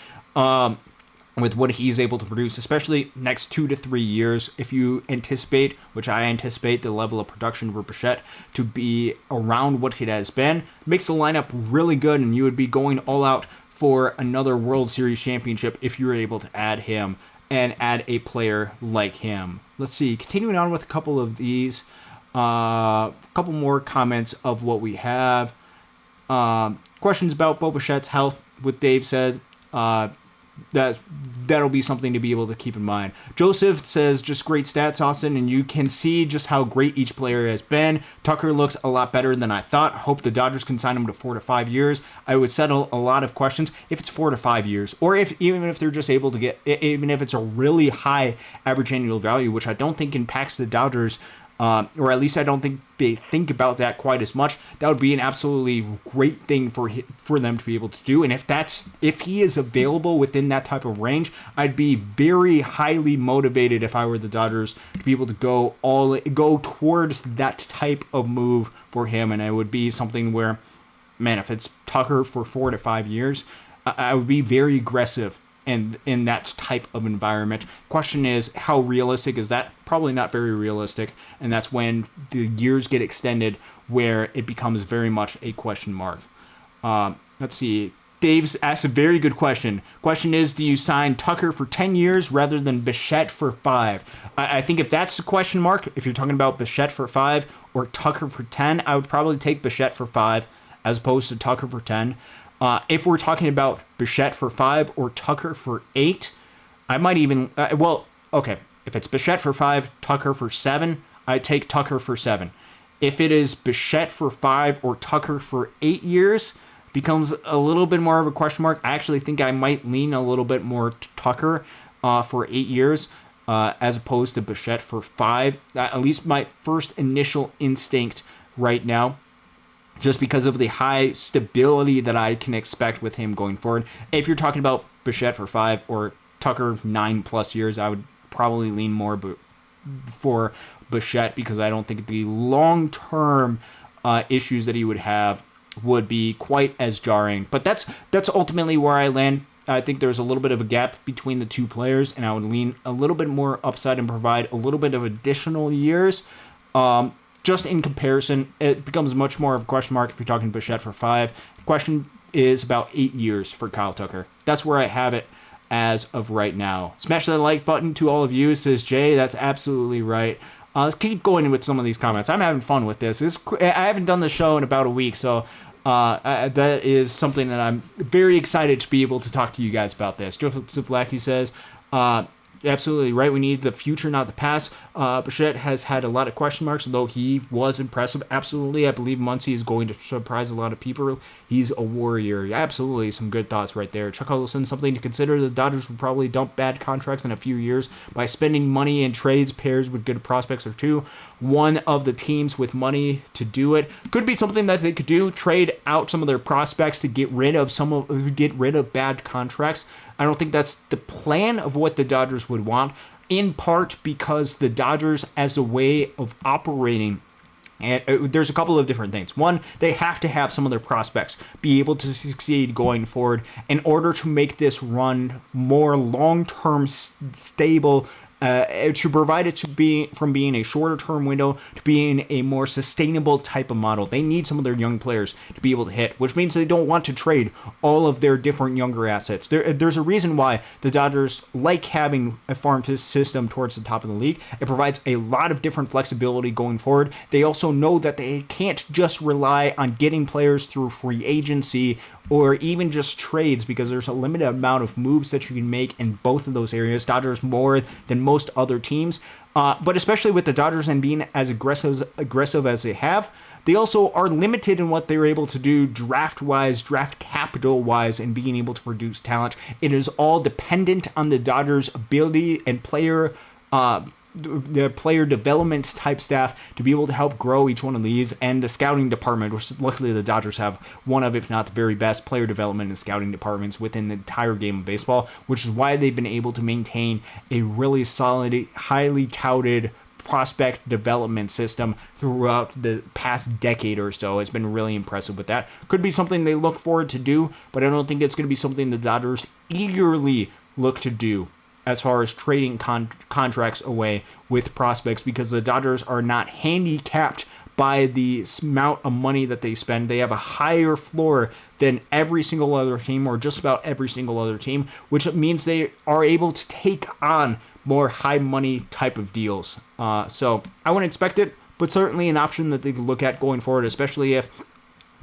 with what he's able to produce, especially next 2 to 3 years. If you anticipate, which I anticipate, the level of production for Bichette to be around what it has been, makes the lineup really good, and you would be going all out for another World Series championship if you were able to add him and add a player like him. Let's see, continuing on with a couple of these. A couple more comments of what we have. Questions about Bo Bichette's health. What Dave said, that'll be something to be able to keep in mind. Joseph says, just great stats, Austin, and you can see just how great each player has been. Tucker looks a lot better than I thought. Hope the Dodgers can sign him to 4 to 5 years. I would settle a lot of questions if it's 4 to 5 years, or even if they're just able to get, even if it's a really high average annual value, which I don't think impacts the Dodgers. Or at least I don't think they think about that quite as much. That would be an absolutely great thing for them to be able to do. And if he is available within that type of range, I'd be very highly motivated if I were the Dodgers to be able to go towards that type of move for him. And it would be something where, man, if it's Tucker for 4 to 5 years, I would be very aggressive. And in that type of environment. Question is, how realistic is that? Probably not very realistic, and that's when the years get extended where it becomes very much a question mark. Let's see. Dave's asked a very good question. Question is, do you sign Tucker for 10 years rather than Bichette for 5? I think if that's the question mark, if you're talking about Bichette for 5 or Tucker for 10, I would probably take Bichette for 5 as opposed to Tucker for 10. If we're talking about Bichette for 5 or Tucker for 8, I might even... okay. If it's Bichette for 5, Tucker for 7, I take Tucker for 7. If it is Bichette for 5 or Tucker for 8 years, becomes a little bit more of a question mark. I actually think I might lean a little bit more to Tucker for 8 years as opposed to Bichette for 5. At least my first initial instinct right now, just because of the high stability that I can expect with him going forward. If you're talking about Bichette for 5 or Tucker 9+ years, I would probably lean more for Bichette because I don't think the long-term issues that he would have would be quite as jarring. But that's ultimately where I land. I think there's a little bit of a gap between the two players, and I would lean a little bit more upside and provide a little bit of additional years. Just in comparison, it becomes much more of a question mark if you're talking Bichette for 5. The question is about 8 years for Kyle Tucker. That's where I have it as of right now. Smash that like button to all of you, says Jay. That's absolutely right. Let's keep going with some of these comments. I'm having fun with this. I haven't done the show in about a week, so that is something that I'm very excited to be able to talk to you guys about this. Joseph Lackey says, absolutely right. We need the future, not the past. Bichette has had a lot of question marks, although he was impressive. Absolutely. I believe Muncy is going to surprise a lot of people. He's a warrior. Absolutely. Some good thoughts right there. Chuck Huddleston, something to consider. The Dodgers would probably dump bad contracts in a few years by spending money in trades pairs with good prospects or two. One of the teams with money to do it. Could be something that they could do. Trade out some of their prospects to get rid of bad contracts. I don't think that's the plan of what the Dodgers would want, in part because the Dodgers, as a way of operating, and there's a couple of different things. One, they have to have some of their prospects be able to succeed going forward in order to make this run more long-term stable, to provide it to be from being a shorter term window to being a more sustainable type of model. They need some of their young players to be able to hit, which means they don't want to trade all of their different younger assets. There's a reason why the Dodgers like having a farm system towards the top of the league. It provides a lot of different flexibility going forward. They also know that they can't just rely on getting players through free agency or even just trades, because there's a limited amount of moves that you can make in both of those areas. Dodgers more than most other teams, but especially with the Dodgers and being as aggressive as they have, they also are limited in what they're able to do draft-wise, draft capital-wise, and being able to produce talent. It is all dependent on the Dodgers' ability and the player development type staff to be able to help grow each one of these, and the scouting department, which luckily the Dodgers have one of, if not the very best, player development and scouting departments within the entire game of baseball, which is why they've been able to maintain a really solid, highly touted prospect development system throughout the past decade or so. It's been really impressive with that. Could be something they look forward to do, but I don't think it's going to be something the Dodgers eagerly look to do as far as trading contracts away with prospects, because the Dodgers are not handicapped by the amount of money that they spend. They have a higher floor than every single other team, or just about every single other team, which means they are able to take on more high money type of deals. So I wouldn't expect it, but certainly an option that they could look at going forward, especially if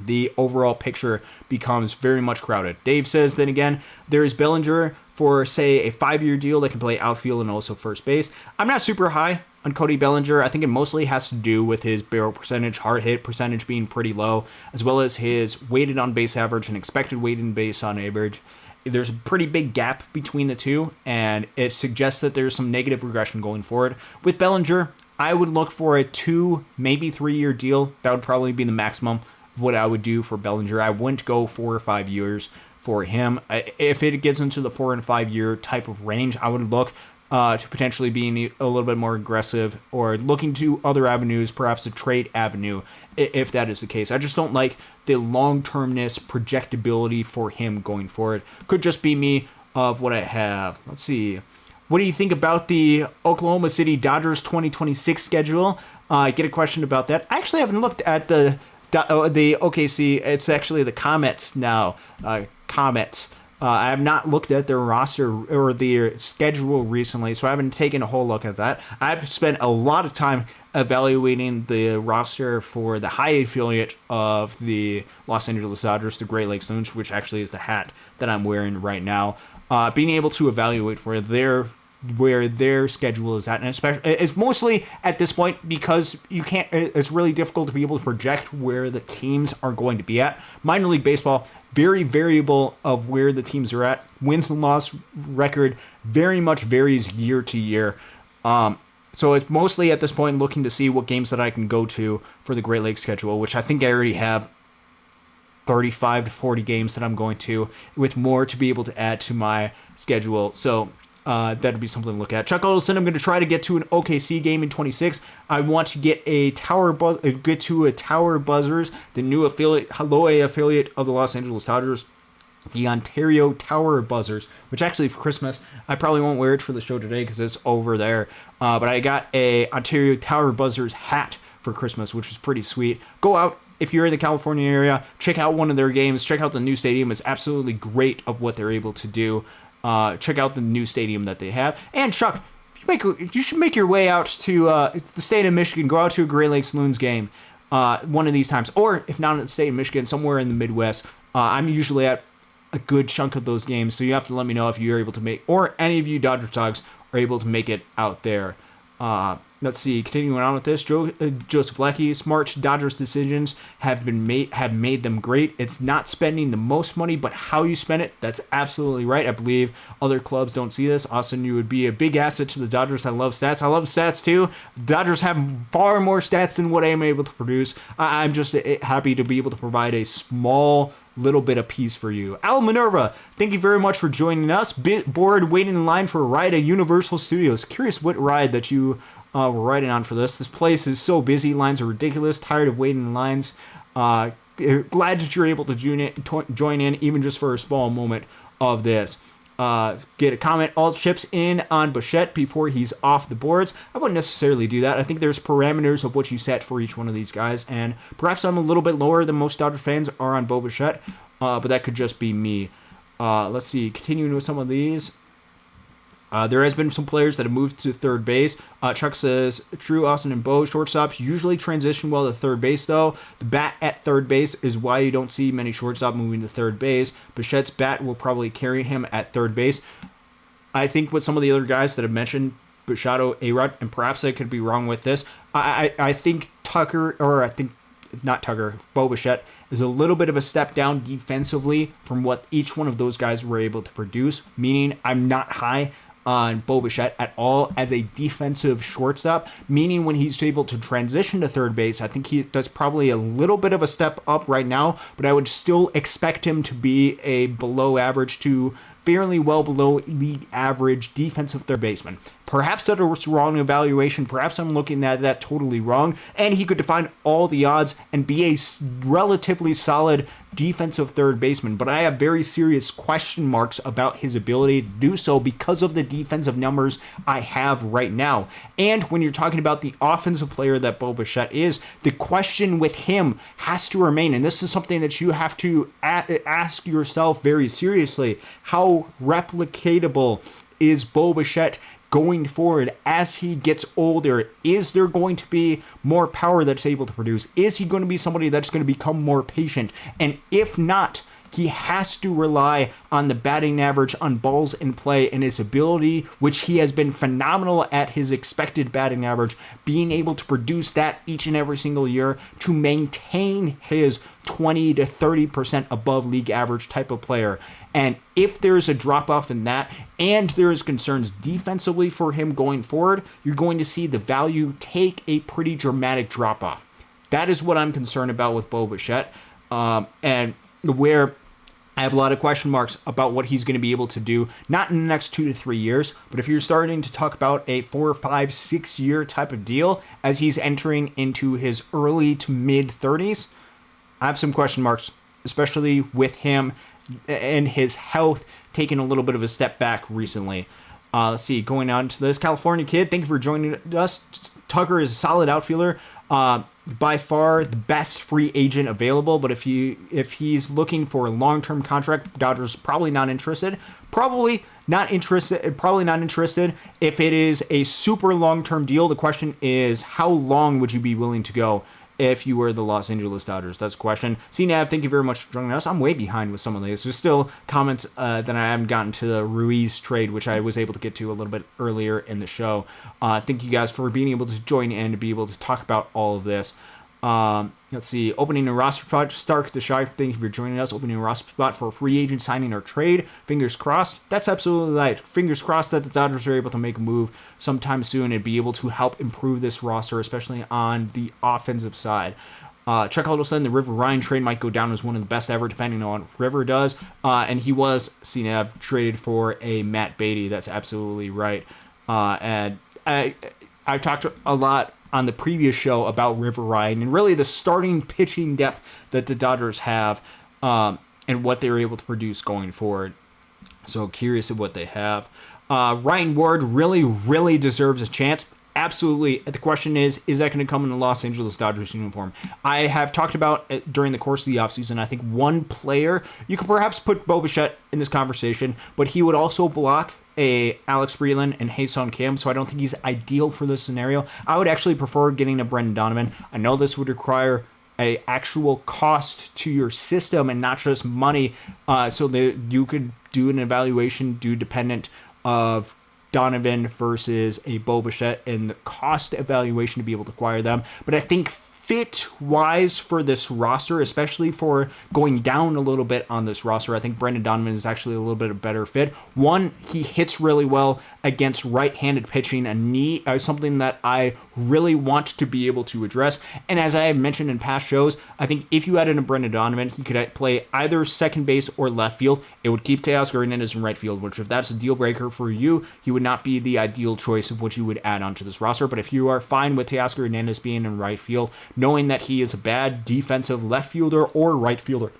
the overall picture becomes very much crowded. Dave says, then again, there is Bellinger for, say, a 5-year deal that can play outfield and also first base. I'm not super high on Cody Bellinger. I think it mostly has to do with his barrel percentage, hard hit percentage being pretty low, as well as his weighted on base average and expected weighted base on average. There's a pretty big gap between the two, and it suggests that there's some negative regression going forward. With Bellinger, I would look for a 2, maybe 3-year deal. That would probably be the maximum of what I would do for Bellinger. I wouldn't go 4 or 5 years for him. If it gets into the 4 and 5 year type of range, I would look to potentially being a little bit more aggressive or looking to other avenues, perhaps a trade avenue, if that is the case. I just don't like the long-termness, projectability for him going forward. Could just be me of what I have. Let's see. What do you think about the Oklahoma City Dodgers 2026 schedule? I get a question about that. I actually haven't looked at the OKC. It's actually the Comets now. Comets. I have not looked at their roster or their schedule recently, so I haven't taken a whole look at that. I've spent a lot of time evaluating the roster for the high affiliate of the Los Angeles Dodgers, the Great Lakes Loons, which actually is the hat that I'm wearing right now. Being able to evaluate where their schedule is at, and especially it's mostly at this point because you can't. It's really difficult to be able to project where the teams are going to be at. Minor league baseball, very variable of where the teams are at. Wins and loss record very much varies year to year. So it's mostly at this point looking to see what games that I can go to for the Great Lakes schedule, which I think I already have 35 to 40 games that I'm going to, with more to be able to add to my schedule. So that'd be something to look at. Chuck Olson, I'm going to try to get to an OKC game in 26. I want to get to a Tower Buzzers, the new affiliate, low A affiliate of the Los Angeles Dodgers. the Ontario Tower Buzzers, which actually for Christmas, I probably won't wear it for the show today because it's over there. But I got a Ontario Tower Buzzers hat for Christmas, which was pretty sweet. Go out if you're in the California area, check out one of their games. Check out the new stadium. It's absolutely great of what they're able to do. Check out the new stadium that they have. And Chuck, you should make your way out to the state of Michigan. Go out to a Great Lakes Loons game one of these times. Or if not in the state of Michigan, somewhere in the Midwest. I'm usually at a good chunk of those games, so you have to let me know if you're able to make, or any of you Dodgers dogs are able to make it out there. Let's see. Continuing on with this, Joseph Leckie, smart Dodgers decisions have made them great. It's not spending the most money, but how you spend it. That's absolutely right. I believe other clubs don't see this. Austin, you would be a big asset to the Dodgers. I love stats. I love stats too. Dodgers have far more stats than what I am able to produce. I'm just happy to be able to provide a small little bit of peace for you. Al Minerva, thank you very much for joining us. Bored waiting in line for a ride at Universal Studios. Curious what ride that you were riding on for this. This place is so busy. Lines are ridiculous. Tired of waiting in lines. Glad that you're able to join in even just for a small moment of this. Get a comment. All chips in on Bichette before he's off the boards. I wouldn't necessarily do that. I think there's parameters of what you set for each one of these guys, and perhaps I'm a little bit lower than most Dodgers fans are on Bo Bichette, but that could just be me. Let's see. Continuing with some of these. There has been some players that have moved to third base. Chuck says, Drew, Austin, and Bo, shortstops usually transition well to third base, though. The bat at third base is why you don't see many shortstop moving to third base. Bichette's bat will probably carry him at third base. I think with some of the other guys that have mentioned, Bichette, A-Rod, and perhaps I could be wrong with this, I think Bo Bichette is a little bit of a step down defensively from what each one of those guys were able to produce, meaning I'm not high on Bo Bichette at all as a defensive shortstop, meaning when he's able to transition to third base, I think that's probably a little bit of a step up right now, but I would still expect him to be a below average to fairly well below league average defensive third baseman. Perhaps that was wrong evaluation. Perhaps I'm looking at that totally wrong, and he could define all the odds and be a relatively solid defensive third baseman, but I have very serious question marks about his ability to do so because of the defensive numbers I have right now. And when you're talking about the offensive player that Bo Bichette is, the question with him has to remain, and this is something that you have to ask yourself very seriously: how replicatable is Bo Bichette going forward as he gets older? Is there going to be more power that's able to produce? Is he going to be somebody that's going to become more patient? And if not, he has to rely on the batting average on balls in play and his ability, which he has been phenomenal at his expected batting average, being able to produce that each and every single year to maintain his 20 to 30% above league average type of player. And if there's a drop off in that, and there is concerns defensively for him going forward, you're going to see the value take a pretty dramatic drop off. That is what I'm concerned about with Bo Bichette, and where I have a lot of question marks about what he's going to be able to do, not in the next 2 to 3 years, but if you're starting to talk about a 4, 5, 6 year type of deal as he's entering into his early to mid 30s, I have some question marks, especially with him and his health taking a little bit of a step back recently. Let's see, going on to this California kid, thank you for joining us. Tucker is a solid outfielder. By far the best free agent available, but if he's looking for a long-term contract, Dodgers probably not interested. Probably not interested. If it is a super long-term deal, the question is how long would you be willing to go if you were the Los Angeles Dodgers? That's the question. CNAV, thank you very much for joining us. I'm way behind with some of these. There's still comments that I haven't gotten to the Ruiz trade, which I was able to get to a little bit earlier in the show. Thank you guys for being able to join in to be able to talk about all of this. Let's see, opening a roster spot. Stark the Shark, thank you for joining us. Opening a roster spot for a free agent signing or trade. Fingers crossed. That's absolutely right. Fingers crossed that the Dodgers are able to make a move sometime soon and be able to help improve this roster, especially on the offensive side. Chuck Huddleston, the River Ryan trade might go down as one of the best ever, depending on what River does. And he was, CNAV, traded for a Matt Beatty. That's absolutely right. And I talked a lot on the previous show about River Ryan and really the starting pitching depth that the Dodgers have. and what they were able to produce going forward. So curious of what they have. Ryan Ward really deserves a chance. Absolutely. The question is that going to come in the Los Angeles Dodgers uniform? I have talked about it during the course of the offseason. I think one player, you could perhaps put Bichette in this conversation, but he would also block a Alex Freeland and Ha-Seong Kim, so I don't think he's ideal for this scenario. I would actually prefer getting a Brendan Donovan. I know this would require a actual cost to your system and not just money, so that you could do an evaluation dependent of Donovan versus a Bichette and the cost evaluation to be able to acquire them. But I think fit-wise for this roster, especially for going down a little bit on this roster, I think Brendan Donovan is actually a little bit of a better fit. One, he hits really well against right-handed pitching, something that I really want to be able to address. And as I have mentioned in past shows, I think if you added a Brendan Donovan, he could play either second base or left field. It would keep Teoscar Hernandez in right field, which if that's a deal breaker for you, he would not be the ideal choice of what you would add onto this roster. But if you are fine with Teoscar Hernandez being in right field, knowing that he is a bad defensive left fielder or right fielder,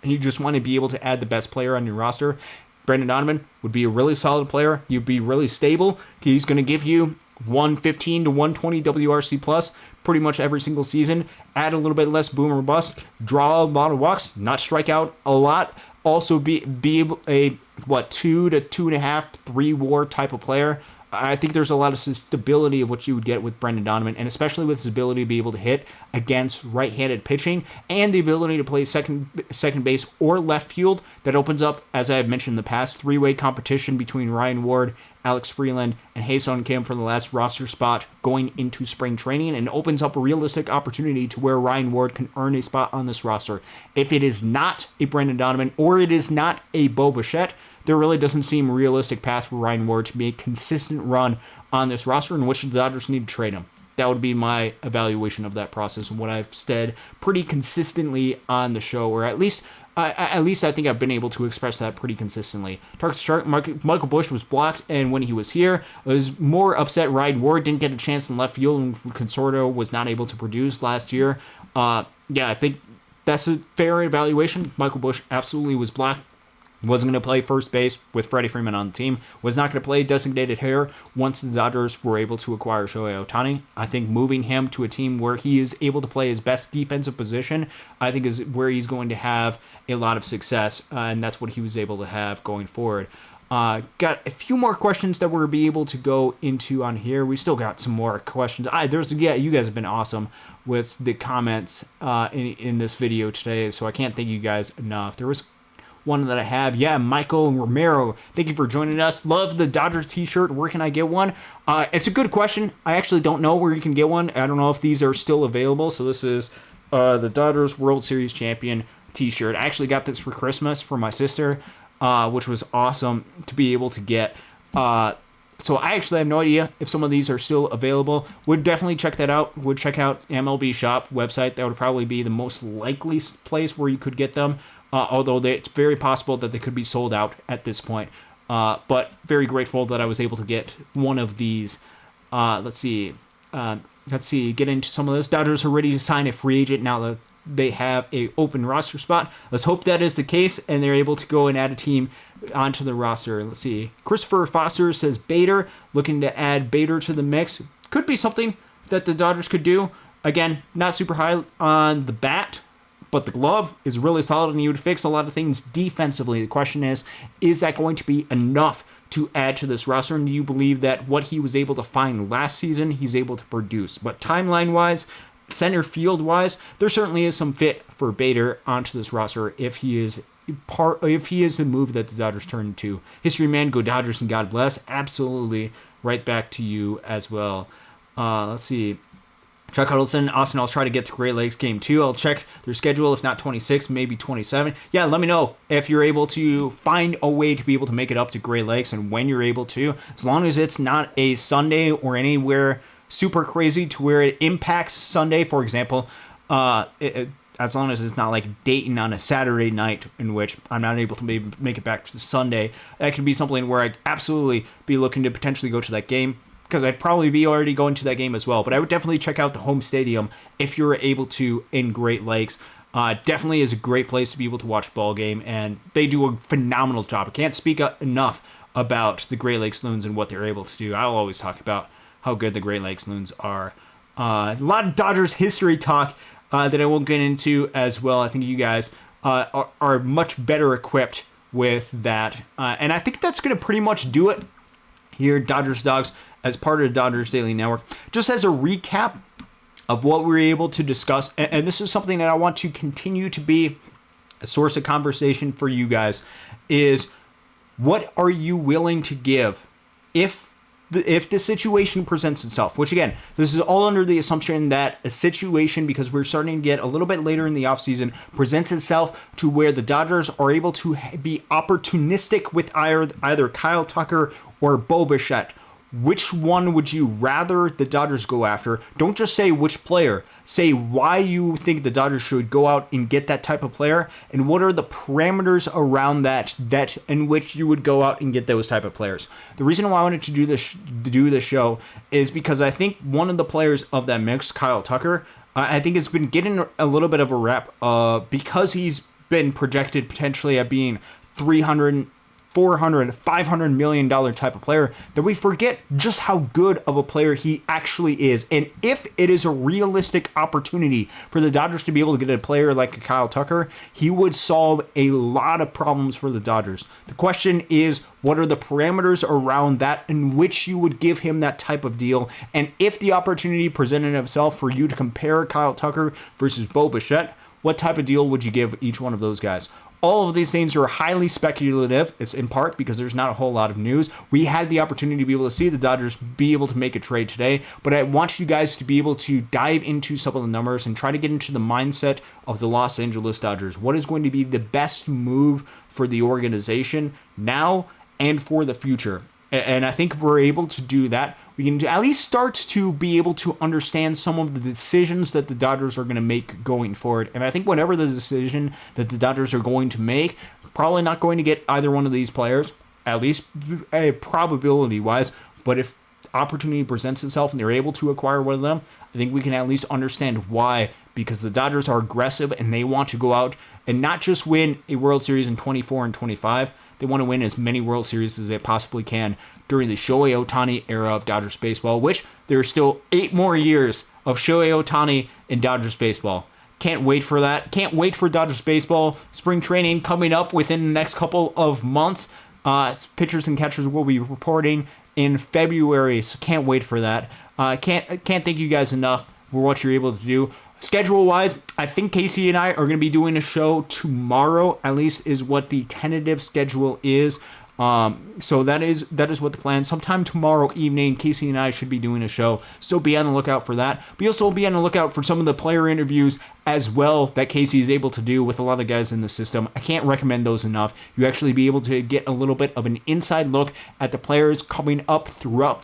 and you just want to be able to add the best player on your roster, Brendan Donovan would be a really solid player. He'd be really stable. He's going to give you 115 to 120 WRC plus pretty much every single season. Add a little bit less boom or bust. Draw a lot of walks. Not strike out a lot. Also be able a 2 to 2.5, 3 WAR type of player. I think there's a lot of stability of what you would get with Brendan Donovan, and especially with his ability to be able to hit against right-handed pitching and the ability to play second base or left field. That opens up, as I have mentioned in the past, three-way competition between Ryan Ward, Alex Freeland, and Ha-Seong Kim for the last roster spot going into spring training, and opens up a realistic opportunity to where Ryan Ward can earn a spot on this roster. If it is not a Brendan Donovan or it is not a Bichette, there really doesn't seem a realistic path for Ryan Ward to make a consistent run on this roster, in which the Dodgers need to trade him. That would be my evaluation of that process and what I've said pretty consistently on the show, or at least I think I've been able to express that pretty consistently. Target start, Michael Busch was blocked, and when he was here, I was more upset Ryan Ward didn't get a chance in left field, and Consorto was not able to produce last year. I think that's a fair evaluation. Michael Busch absolutely was blocked. Wasn't going to play first base with Freddie Freeman on the team. Was not going to play designated hitter once the Dodgers were able to acquire Shohei Ohtani. I think moving him to a team where he is able to play his best defensive position, I think is where he's going to have a lot of success, and that's what he was able to have going forward. Got a few more questions that we'll be able to go into on here. We still got some more questions. You guys have been awesome with the comments in this video today, so I can't thank you guys enough. There was one that I have. Michael Romero, thank you for joining us. Love the Dodgers t-shirt. Where can I get one? It's a good question. I actually don't know where you can get one. I don't know if these are still available. So this is the Dodgers World Series champion t-shirt. I actually got this for Christmas for my sister, which was awesome to be able to get. So I actually have no idea if some of these are still available. Would definitely check that out. Would check out MLB shop website. That would probably be the most likely place where you could get them. Although it's very possible that they could be sold out at this point. But very grateful that I was able to get one of these. Let's see. Get into some of this. Dodgers are ready to sign a free agent now that they have a open roster spot. Let's hope that is the case and they're able to go and add a team onto the roster. Let's see. Christopher Foster says Bader, looking to add Bader to the mix. Could be something that the Dodgers could do. Again, not super high on the bat, but the glove is really solid and you would fix a lot of things defensively. The question is that going to be enough to add to this roster? And do you believe that what he was able to find last season, he's able to produce? But timeline-wise, center field-wise, there certainly is some fit for Bader onto this roster if he is the move that the Dodgers turn into. History man, go Dodgers and God bless. Absolutely. Right back to you as well. Let's see. Chuck Huddleston, Austin, I'll try to get to Great Lakes Game 2. I'll check their schedule, if not 26, maybe 27. Yeah, let me know if you're able to find a way to be able to make it up to Great Lakes and when you're able to. As long as it's not a Sunday or anywhere super crazy to where it impacts Sunday, for example, as long as it's not like Dayton on a Saturday night in which I'm not able to make it back to Sunday. That could be something where I'd absolutely be looking to potentially go to that game, because I'd probably be already going to that game as well. But I would definitely check out the home stadium if you're able to in Great Lakes. Definitely is a great place to be able to watch a ball game, and they do a phenomenal job. I can't speak enough about the Great Lakes Loons and what they're able to do. I'll always talk about how good the Great Lakes Loons are. A lot of Dodgers history talk that I won't get into as well. I think you guys are much better equipped with that. And I think that's going to pretty much do it here at Dodgers Dawgs as part of the Dodgers Daily Network. Just as a recap of what we were able to discuss, and this is something that I want to continue to be a source of conversation for you guys, is what are you willing to give if the situation presents itself, which again, this is all under the assumption that a situation, because we're starting to get a little bit later in the offseason, presents itself to where the Dodgers are able to be opportunistic with either Kyle Tucker or Bo Bichette. Which one would you rather the Dodgers go after? Don't just say which player. Say why you think the Dodgers should go out and get that type of player, and what are the parameters around that in which you would go out and get those type of players. The reason why I wanted to do this show is because I think one of the players of that mix, Kyle Tucker, I think has been getting a little bit of a rep because he's been projected potentially at being 300, 400, $500 million type of player, that we forget just how good of a player he actually is. And if it is a realistic opportunity for the Dodgers to be able to get a player like Kyle Tucker, he would solve a lot of problems for the Dodgers. The question is, what are the parameters around that in which you would give him that type of deal? And if the opportunity presented itself for you to compare Kyle Tucker versus Bo Bichette, what type of deal would you give each one of those guys? All of these things are highly speculative. It's in part because there's not a whole lot of news. We had the opportunity to be able to see the Dodgers be able to make a trade today, but I want you guys to be able to dive into some of the numbers and try to get into the mindset of the Los Angeles Dodgers. What is going to be the best move for the organization now and for the future? And I think if we're able to do that, we can at least start to be able to understand some of the decisions that the Dodgers are going to make going forward. And I think whatever the decision that the Dodgers are going to make, probably not going to get either one of these players, at least probability-wise. But if opportunity presents itself and they're able to acquire one of them, I think we can at least understand why. Because the Dodgers are aggressive and they want to go out and not just win a World Series in 24 and 25. They want to win as many World Series as they possibly can during the Shohei Ohtani era of Dodgers baseball, which there are still 8 more years of Shohei Ohtani in Dodgers baseball. Can't wait for that. Can't wait for Dodgers baseball. Spring training coming up within the next couple of months. Pitchers and catchers will be reporting in February, so can't wait for that. Can't thank you guys enough for what you're able to do. Schedule-wise, I think Casey and I are going to be doing a show tomorrow, at least is what the tentative schedule is. So that is what the plan. Sometime tomorrow evening, Casey and I should be doing a show. So be on the lookout for that. But you'll also be on the lookout for some of the player interviews as well that Casey is able to do with a lot of guys in the system. I can't recommend those enough. You actually be able to get a little bit of an inside look at the players coming up throughout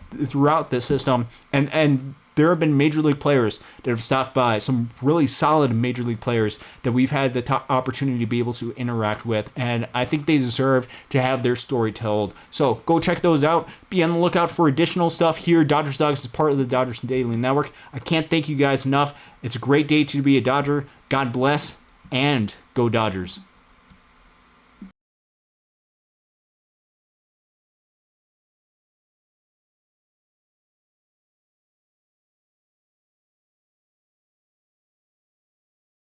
the system, and there have been major league players that have stopped by, some really solid major league players that we've had the opportunity to be able to interact with, and I think they deserve to have their story told. So go check those out. Be on the lookout for additional stuff here. Dodgers Dawgs is part of the Dodgers Daily Network. I can't thank you guys enough. It's a great day to be a Dodger. God bless, and go Dodgers.